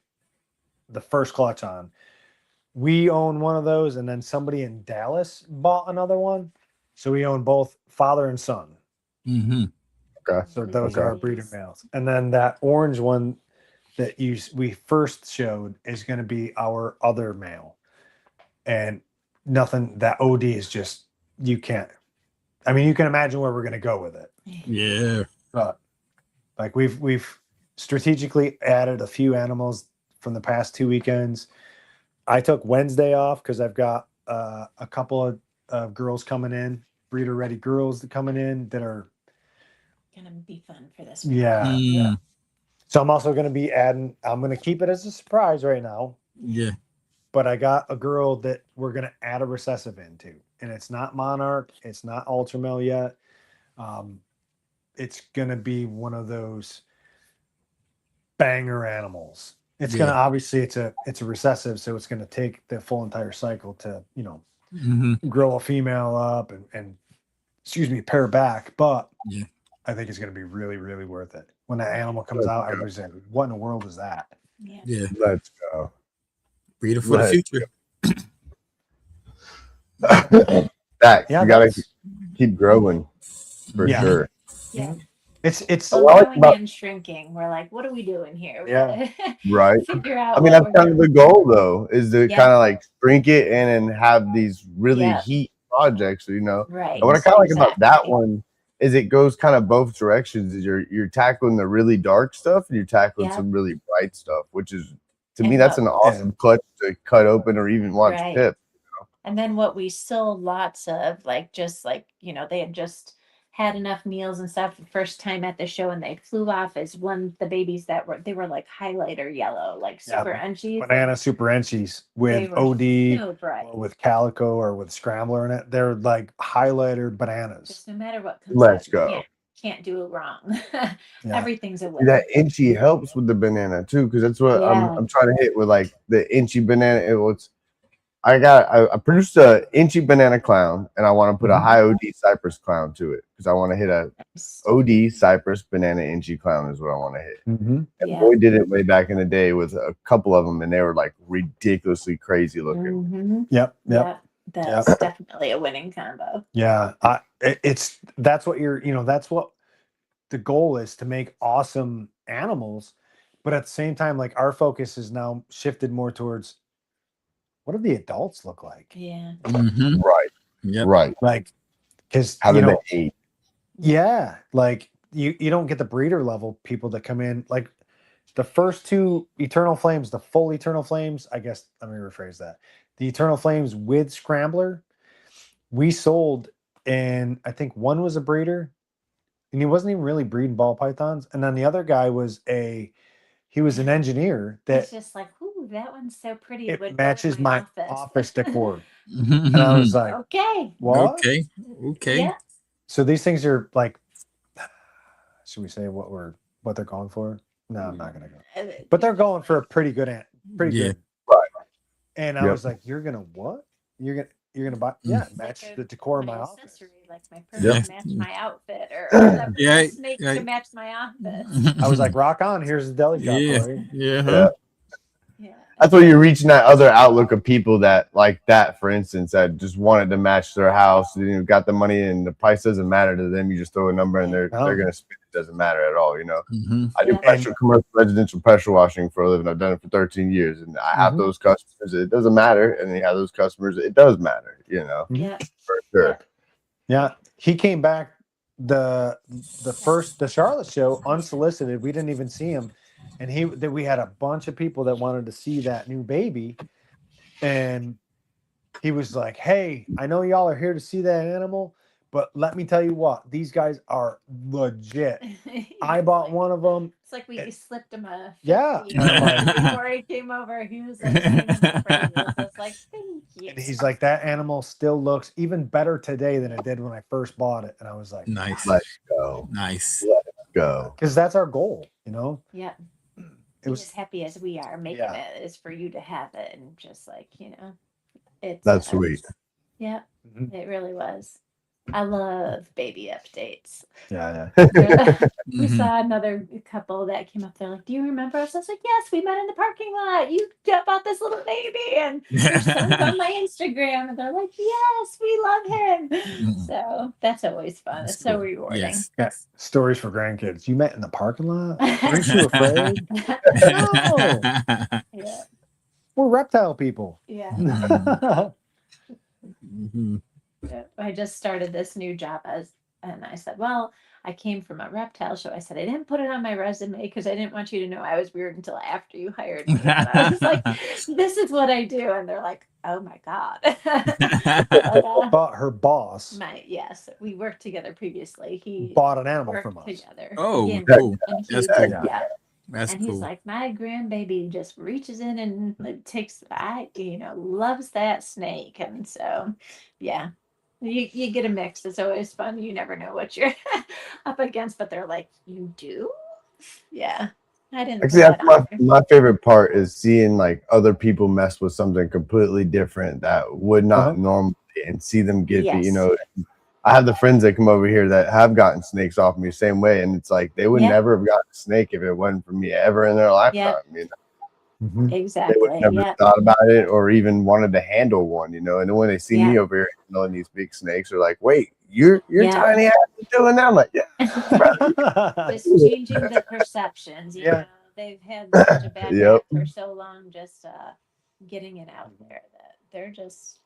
the first clutch on. We own one of those, and then somebody in Dallas bought another one. So we own both father and son. Mm-hmm. Okay. So those Okay. are our breeder males. And then that orange one that we first showed is going to be our other male. And nothing, that OD is just, you can't, I mean, you can imagine where we're going to go with it. Yeah. But like we've strategically added a few animals from the past 2 weekends. I took Wednesday off because I've got a couple of girls coming in, breeder ready girls coming in that are gonna be fun for this. yeah. Mm. So I'm also going to be adding. I'm going to keep it as a surprise right now. Yeah. But I got a girl that we're going to add a recessive into, and it's not Monarch, it's not Ultramel yet. It's going to be one of those banger animals. It's going to obviously it's a recessive, so it's going to take the full entire cycle to grow a female up and excuse me, pair back. But Yeah. I think it's going to be really, really worth it. When that animal comes out, everybody's like, what in the world is that? Yeah. Yeah. Let's go. Breeder for the future. That Yeah, you gotta that's- keep growing for Yeah. sure. Yeah. It's Well, like growing about- and shrinking. We're like, what are we doing here? We Yeah. gotta Right. figure out. I mean, what that's we're kind of the doing. goal, though, is to Yeah. kind of like shrink it and then have these really Yeah. heat projects, you know. Right. And what I kind of like about that exactly. one is it goes kind of both directions. Is you're tackling the really dark stuff and you're tackling Yeah. some really bright stuff, which is to And me that's what- an awesome clutch to cut open or even watch Right. pip. And then what we sold lots of, like, just like, they had just had enough meals and stuff the first time at the show and they flew off as the babies that were like highlighter yellow, like Yeah, super enchies. banana super enchies They with were OD so bright. or with calico or with scrambler in it. They're like highlighter bananas. Just no matter what comes Let's out, go. you can't do it wrong. Yeah. Everything's a win. That inchy helps with the banana too, because that's what Yeah. I'm trying to hit with like the inchy banana. I produced a inchy banana clown and I want to put a high OD cypress clown to it because I want to hit a OD cypress banana inchy clown is what I want to hit. Mm-hmm. And Yeah. boy did it way back in the day with a couple of them and they were like ridiculously crazy looking. Mhm. Yep. Yep. That's definitely a winning combo. Yeah. That's what that's what the goal is, to make awesome animals. But at the same time, like our focus is now shifted more towards what do the adults look like? Yeah. Mm-hmm. Right. Yep. Right. Like because How did they age? Yeah, like you don't get the breeder level people that come in like the first two Eternal Flames, the full Eternal Flames. I guess let me rephrase that. The Eternal Flames with Scrambler, we sold, and I think one was a breeder, and he wasn't even really breeding ball pythons, and then the other guy was he was an engineer that It's just like, ooh, that one's so pretty. it would go in matches my office. office decor, and I was like, Okay. what? Okay. Yeah. So these things are like, should we say what they're going for? No, I'm not gonna go. But they're going for a pretty good pretty Yeah. good. Right. And I was like, you're gonna what? You're gonna buy match Like the decor of my my office. accessory, like my purse Yeah. to match my outfit, or the Yeah, snake yeah. to match my office. I was like, rock on, here's the deli shop Yeah. for you. Yeah. Yeah. Yeah. That's why you're reaching that other outlook of people that like that, for instance, that just wanted to match their house. You know, got the money and the price doesn't matter to them. You just throw a number and they're gonna spend it. Doesn't matter at all. You know, I do commercial residential pressure washing for a living. I've done it for 13 years, and I have those customers. It doesn't matter, and then you have those customers. It does matter. You know, Yeah. for sure. Yeah, he came back the Charlotte show unsolicited. We didn't even see him, and we had a bunch of people that wanted to see that new baby, and he was like, "Hey, I know y'all are here to see that animal, but let me tell you what, these guys are legit. I bought one of them. It's like we slipped him a 50 Yeah. before he came over. He was like singing the praises. I was like, thank you. And he's like, that animal still looks even better today than it did when I first bought it. And I was like, Nice. Let's go. Nice. Let's go. Because that's our goal, you know? Yeah. It was as happy as we are making it is for you to have it, and just like, you know, it's that's sweet. Yeah, it really was. I love baby updates. Yeah. We saw another couple that came up there like, do you remember us? I was like, yes, we met in the parking lot. You bought this little baby, and your son's on my Instagram, and they're like, yes, we love him. So that's always fun. It's so rewarding. Yes. Yeah. Stories for grandkids. You met in the parking lot? Aren't you afraid? No. Yeah. We're reptile people. Yeah. I just started this new job and I said, well, I came from a reptile show. I said, I didn't put it on my resume because I didn't want you to know I was weird until after you hired me. And I was like, this is what I do. And they're like, oh my God. But her boss. Yes, we worked together previously. He bought an animal from us. Together. Oh, Again, cool. That's cool. Yeah. That's and cool. he's like, my grandbaby just reaches in and loves that snake. And so, yeah, you get a mix. It's always fun. You never know what you're up against, but they're like, you do? Yeah. I didn't. Actually, that's my favorite part is seeing like other people mess with something completely different that would not normally, and see them get, you know, I have the friends that come over here that have gotten snakes off me the same way, and it's like they would never have gotten a snake if it wasn't for me ever in their lifetime. You know? Exactly. They would never thought about it or even wanted to handle one, you know. And then when they see me over here handling these big snakes, they're like, "Wait, you're tiny ass doing that?" I'm like, "Yeah." Just changing the perceptions. You know, they've had such a bad rap for so long. Just getting it out there that they're just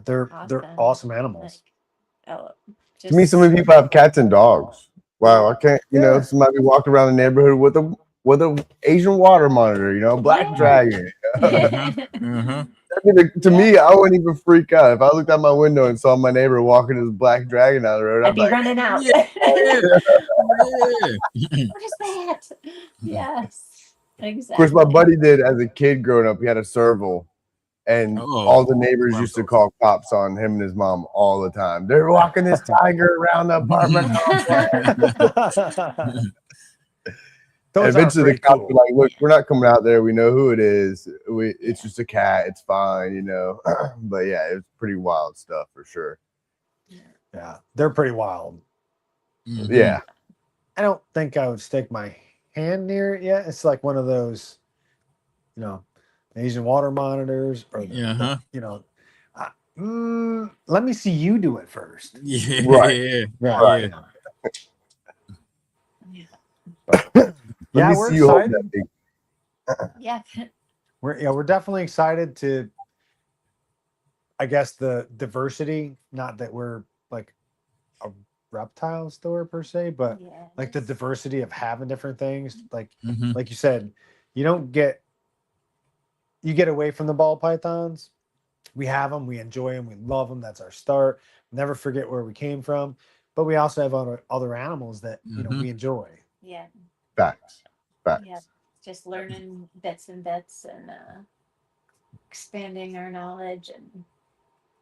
they're awesome animals. To me, so many people have cats and dogs. Wow, I can't. You know, somebody walked around the neighborhood with a Asian water monitor. You know, black dragon. I mean, to me, I wouldn't even freak out if I looked out my window and saw my neighbor walking his black dragon down the road. I'd be like, running out. Yeah. What is that? Yes, exactly. Of course, my buddy did as a kid growing up. He had a serval. And all the neighbors used to call cops on him and his mom all the time. They're walking this tiger around the apartment. Eventually, the cops were like, "Look, we're not coming out there. We know who it is. It's just a cat. It's fine, you know." But yeah, it's pretty wild stuff for sure. Yeah, they're pretty wild. Yeah, I don't think I would stick my hand near it yet. It's like one of those, you know, Asian water monitors, or you know, let me see you do it first. Yeah, right. Yeah, we're excited. Yeah, we're definitely excited to. I guess the diversity, not that we're like reptile store per se, but Yeah, like the it's- diversity of having different things, Mhm. like you said, you don't get you get away from the ball pythons. We have them, we enjoy them, we love them. That's our start. Never forget where we came from. But we also have other animals that we Mhm. enjoy. yeah, Facts. yeah. Facts. Just learning bits and bits and expanding our knowledge and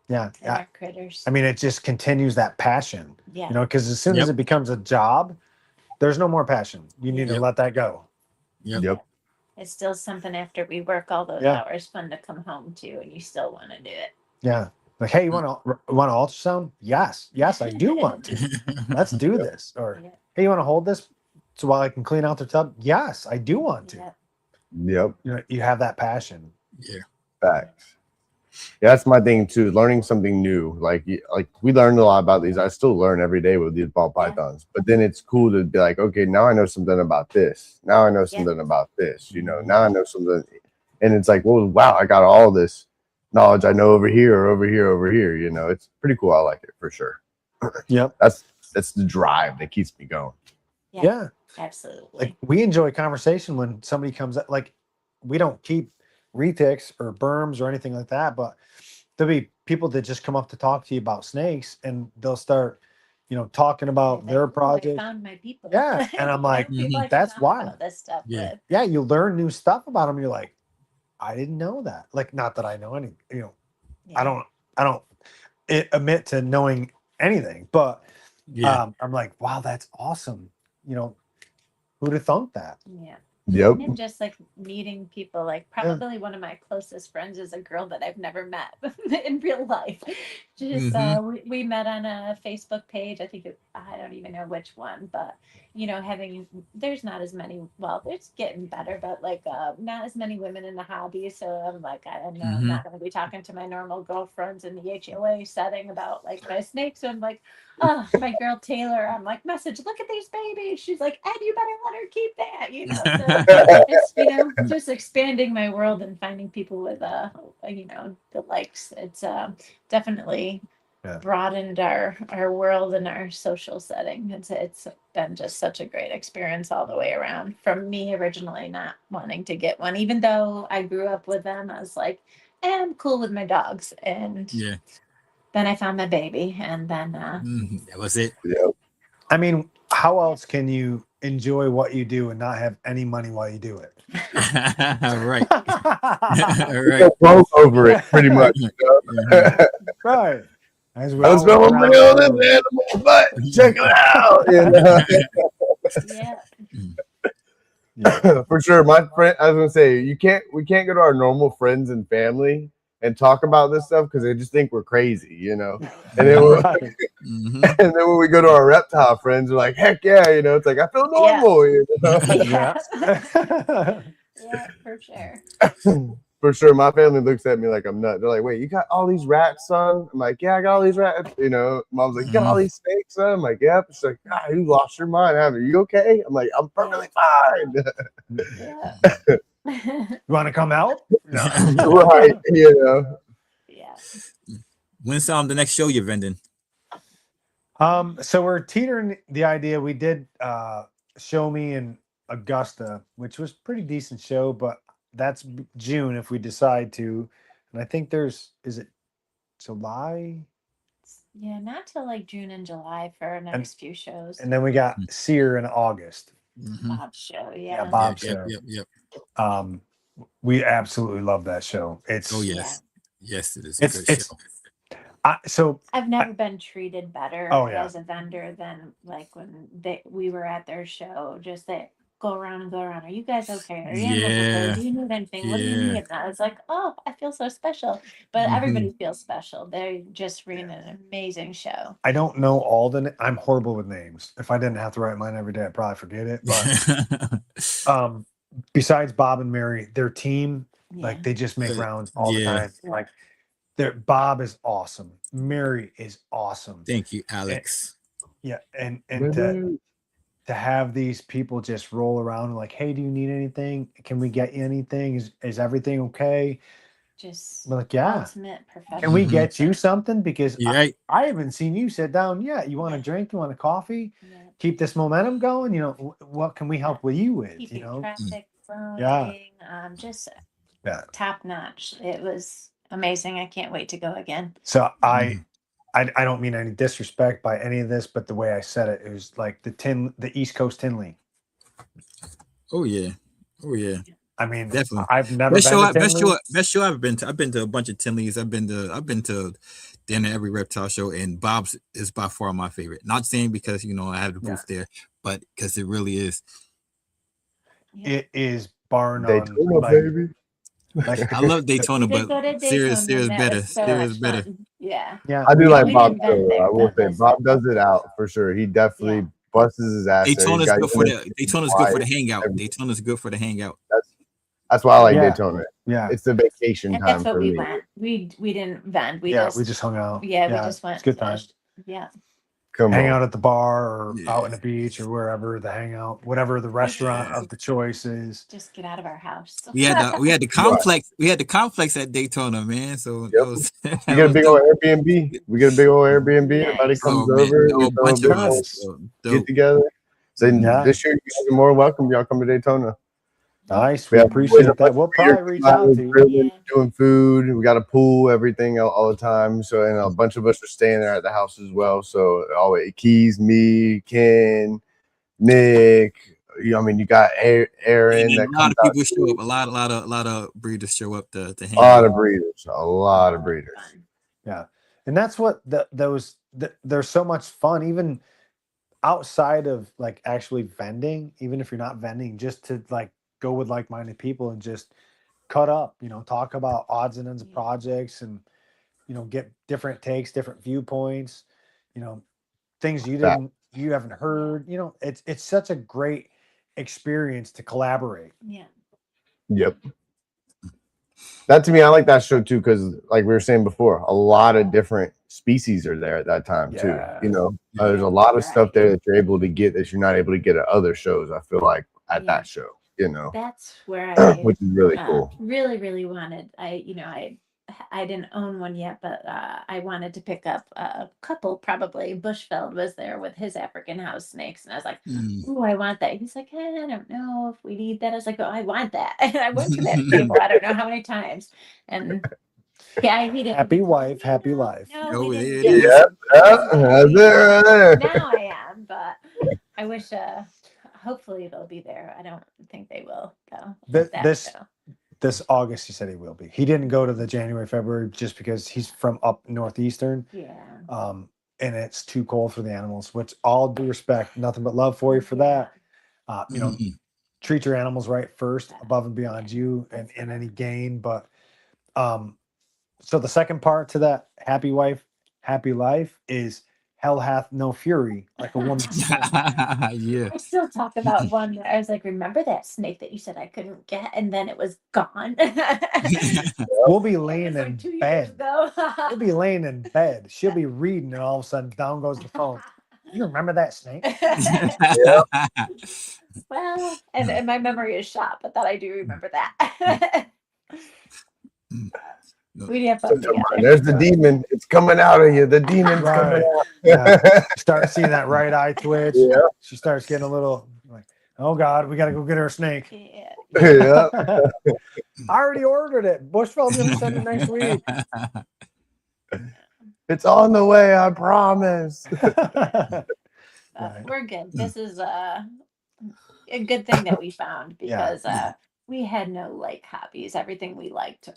Yeah, our critters. I mean, it just continues that passion. Yeah. Because as soon as Yep. it becomes a job, there's no more passion. You need to Yep. let that go. Yep. Yep. It's still something after we work all those Yeah. hours, fun to come home to, and you still want to do it. Yeah. Like, hey, you want to ultrasound? Yes, I do want to. Let's do this. Or Yeah. hey, you want to hold this so while I can clean out the tub? Yes, I do want to. Yeah. Yep. You have that passion. Yeah. Facts. Yeah, that's my thing too. Learning something new. Like we learned a lot about these. I still learn every day with these ball Yeah. pythons. But then it's cool to be like, okay, now I know something about this. Now I know something about this. Now I know something, and it's like, well, wow, I got all this knowledge I know over here, or over here, over here. It's pretty cool. I like it for sure. Yep. That's the drive that keeps me going. Yeah. Absolutely. Like we enjoy conversation when somebody comes up. Like we don't keep retics or berms or anything like that, but there'll be people that just come up to talk to you about snakes, and they'll start, talking about their I project. found my people. Yeah, and I'm like, People I can that's talk wild. about this stuff Yeah. with. Yeah, you learn new stuff about them. You're like, I didn't know that. Like, not that I know any. I don't admit to knowing anything, but Yeah. I'm like, wow, that's awesome. Who'd have thought that? Yeah. Yep. And just like meeting people, like probably one of my closest friends is a girl that I've never met in real life. Just we met on a Facebook page. I think I don't even know which one, but there's not as many. Well, it's getting better, but like not as many women in the hobby. So I'm like, I don't know, I'm not going to be talking to my normal girlfriends in the HOA setting about like my snakes. So I'm like, oh, my girl Taylor, I'm like, message, look at these babies. She's like, Ed, you better let her keep that. So it's just expanding my world and finding people with the likes. It's definitely broadened our world and our social setting. It's been just such a great experience all the way around. From me originally not wanting to get one, even though I grew up with them, I was like, I'm cool with my dogs. And Yeah. then I found my baby, and then That was it. Yep. I mean, how else can you enjoy what you do and not have any money while you do it? Right. Go broke over it, pretty much. Right. As we I was all going went to around look at the this world. animal butt. Check it out. For sure. My friend, I was gonna say, we can't go to our normal friends and family and talk about this stuff because they just think we're crazy, And then and then when we go to our reptile friends, we're like, heck yeah, it's like I feel normal, Yeah, for sure. For sure. My family looks at me like I'm nuts. They're like, wait, you got all these rats, son? I'm like, yeah, I got all these rats. Mom's like, you got all these snakes, son? I'm like, yep. She's like, God, you lost your mind, haven't you? You okay? I'm like, I'm perfectly fine. Yeah. You want to come out? Right. Yeah. When's the next show you're vending? So we're teetering the idea. We did Show Me in Augusta, which was pretty decent show, but that's June if we decide to. And I think is it July? Yeah, not till like June and July for our next few shows. And then we got Sear in August. Bob's show, Yeah, Bob's show. Yep. We absolutely love that show. It's yes, it is a good show. So I've never been treated better as a vendor than like when we were at their show. Just that go around. Are you guys okay? Are you okay? Do you need anything? What do you need? And I was like, oh, I feel so special. But everybody feels special. They just ran an amazing show. I don't know all I'm horrible with names. If I didn't have to write mine every day, I'd probably forget it. But besides Bob and Mary, their team, like they just make rounds all the time. Like Bob is awesome. Mary is awesome. Thank you, Alex. And to have these people just roll around and like, hey, do you need anything? Can we get you anything? Is everything okay? just We're like, yeah. ultimate professional. Can we get you something? Because Right. I haven't seen you sit down yet. You want a drink? You want a coffee? Yeah. Keep this momentum going. You know, what can we help with you with? Keep You your know, traffic flowing. Yeah. Just Yeah. top notch. It was amazing. I can't wait to go again. So I don't mean any disrespect by any of this, but the way I said it, it was like the East Coast Tinley. Oh yeah. Oh yeah. I mean, Definitely. I've never been to Tinley. Best show I've been to. I've been to a bunch of Tinleys. I've been to dinner every reptile show, and Bob's is by far my favorite. Not saying because I have the booth there, but because it really is. It is bar none. Daytona, baby. Like, I love Daytona, We did but go to Serious Daytona, and that better. was so Serious much better. fun. Yeah. Yeah. I do We like Bob didn't vent too. there, I will but say listen. Bob does it out for sure. He definitely busts his ass. Daytona's there. good for the Daytona's good for the hangout. Daytona's good for the hangout. That's why I like Daytona. Yeah. It's the vacation And time that's what for we me. went. We didn't vent. We we just just hung out. we just went. It's a good time. fished. Yeah. Come Hang on. out at the bar or out on the beach or wherever the hangout, whatever the restaurant Yeah. of the choice is. Just get out of our house. We had the complex. We had the complex at Daytona, man. So Yep. that was, We get a big old Airbnb. We get a big old Airbnb. Everybody comes over. We a throw bunch a big of old us. get together. So this year, you guys are more welcome. Y'all come to Daytona. Nice. We appreciate that. We'll probably reach out to you. Doing food. We got a pool, everything all the time. So, and a bunch of us are staying there at the house as well. So, always Keys, me, Ken, Nick. I mean, you got Aaron. And a lot of people show up. A lot of breeders show up to hang. A lot of breeders. A lot of breeders. Yeah, and that's what there's so much fun, even outside of like actually vending. Even if you're not vending, just to like go with like-minded people and just cut up, talk about odds and ends of projects and, get different takes, different viewpoints, things you haven't heard, it's such a great experience to collaborate. Yeah. Yep. That to me, I like that show too, because like we were saying before, a lot of different species are there at that time too. There's a lot of stuff there that you're able to get that you're not able to get at other shows. I feel like at that show. That's where I which is really cool. Really, really wanted. I didn't own one yet, but I wanted to pick up a couple. Probably Bushfeld was there with his African house snakes, and I was like, "Ooh, I want that." He's like, "I don't know if we need that." I was like, "Oh, I want that." And I went to that table. I don't know how many times, and yeah, he didn't. Happy wife, happy life. No, it is. That's it right there. Now I am, but I wish. Hopefully they'll be there. I don't think they will though. This August, he said he will be. He didn't go to the January, February just because he's from up northeastern. Yeah. And it's too cold for the animals. Which, all due respect, nothing but love for you for that. Treat your animals right first, above and beyond you and any gain. But so the second part to that happy wife, happy life is hell hath no fury like a woman. Yeah. I still talk about one that I was like, remember that snake that you said I couldn't get, and then it was gone. We'll be laying like in 2 years bed. ago. We'll be laying in bed. She'll be reading, and all of a sudden, down goes the phone. You remember that snake? Well, and my memory is shot, but that I do remember that. We have fun together. There's the demon. It's coming out of you. The demon's coming out. Yeah. Start seeing that right eye twitch. Yeah. She starts getting a little like, oh God, we got to go get her a snake. Yeah. I already ordered it. Bushfeld's going to send it next week. It's on the way, I promise. We're good. This is a good thing that we found because we had no like hobbies. Everything we liked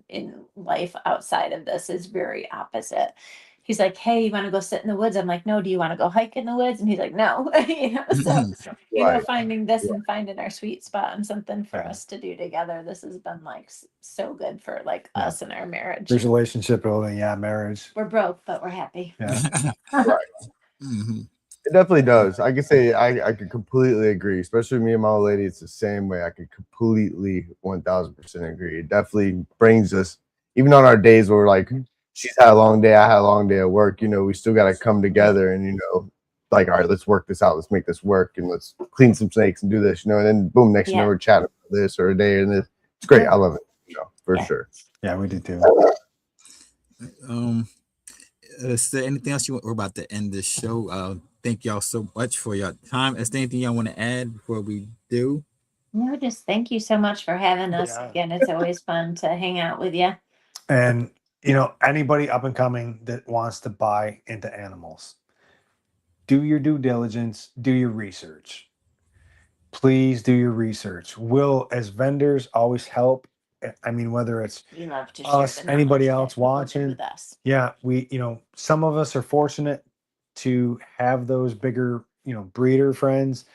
in life outside of this is very opposite. He's like, "Hey, you want to go sit in the woods?" I'm like, "No." "Do you want to go hike in the woods?" And he's like, "No." So finding this and finding our sweet spot and something for us to do together. This has been like so good for like us and our marriage. There's relationship building, marriage. We're broke, but we're happy. Yeah. It definitely does. I can say I could completely agree. Especially me and my old lady, it's the same way. I could completely 1000% agree. It definitely brings us, even on our days where we're like, she's had a long day, I had a long day at work, we still got to come together and, like, all right, let's work this out. Let's make this work and let's clean some snakes and do this, and then boom, next thing we're chatting about this or a day and this. It's great. I love it. for Yeah. sure. Yeah, we do too. Is there anything else you want? We're about to end this show. Thank y'all so much for your time. Is there anything y'all want to add before we do? No, just thank you so much for having us Yeah. again. It's always fun to hang out with you. And you know, anybody up and coming that wants to buy into animals, do your due diligence, do your research. Please do your research. We'll, as vendors, always help. I mean, whether it's We love to us, share the anybody knowledge else that people do watching. with us. Yeah, we, you know, some of us are fortunate to have those bigger, you know, breeder friends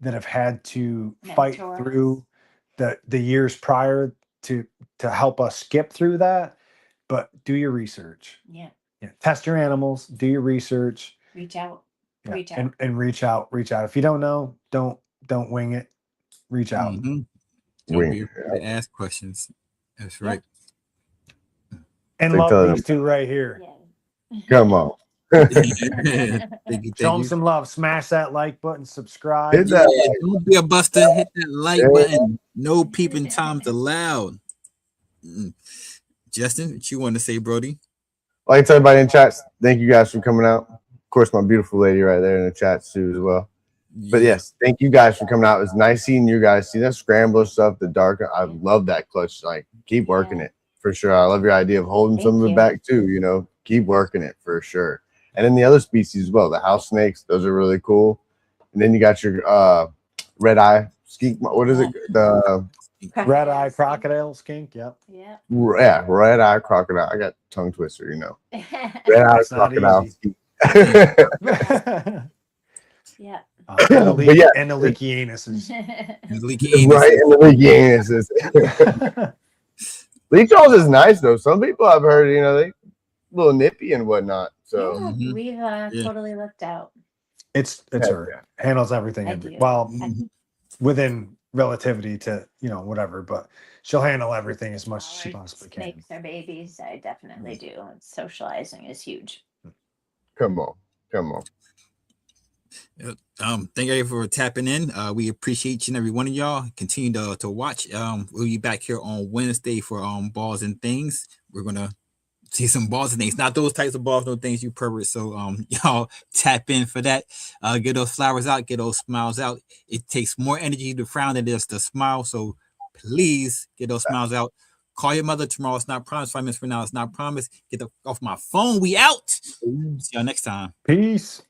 that have had to fight Mentor us. through the years prior to help us skip through that. But do your research. Yeah. Yeah, test your animals, do your research. Reach out. Yeah, Reach out. and reach out. If you don't know, don't wing it. Reach out. Mm-hmm. Don't Wing. be afraid to ask questions. That's right. And They love tell these two right here. Yeah. Come on. Thank you. Show Thank them you. some love. Smash that like button. Subscribe. Hit that like. Don't be a buster. Hit that like Yeah. button. No peeping times allowed. Justin, what you want to say, Brody? Like to everybody in chat, thank you guys for coming out. Of course, my beautiful lady right there in the chat too as well. But yes, thank you guys for coming out. It was nice seeing you guys. See that scrambler stuff, the dark. I love that clutch. Like, keep working it for sure. I love your idea of holding some of it back too. You know, keep working it for sure. And then the other species as well, the house snakes, those are really cool. And then you got your red eye skink. What is it? The Red eye crocodile skink. Yep. Yeah. yeah, red eye crocodile. I got tongue twister, you know. Yeah. Red eye It's not crocodile easy. skink. Yeah. And the But leaky, yeah. and the leaky anuses. Leaky Right, anus. and the leaky anuses. Leech jaws is nice though. Some people I've heard, you know, they a little nippy and whatnot. So Yeah, we've totally looked out. It's her. Handles everything. I do. Well, Mhm. within relativity to, you know, whatever, but she'll handle everything as much as she possibly can. Snakes are babies. I definitely do. And socializing is huge. come on. Thank you for tapping in. We appreciate each and every one of y'all. Continue to watch. We'll be back here on Wednesday for balls and things. We're gonna see some balls and things, not those types of balls, no things you pervert. So y'all tap in for that. Get those flowers out, get those smiles out. It takes more energy to frown than it does to smile. So please get those smiles out. Call your mother tomorrow. It's not promised. 5 minutes from now, it's not promised. Get off my phone. We out. See y'all next time. Peace.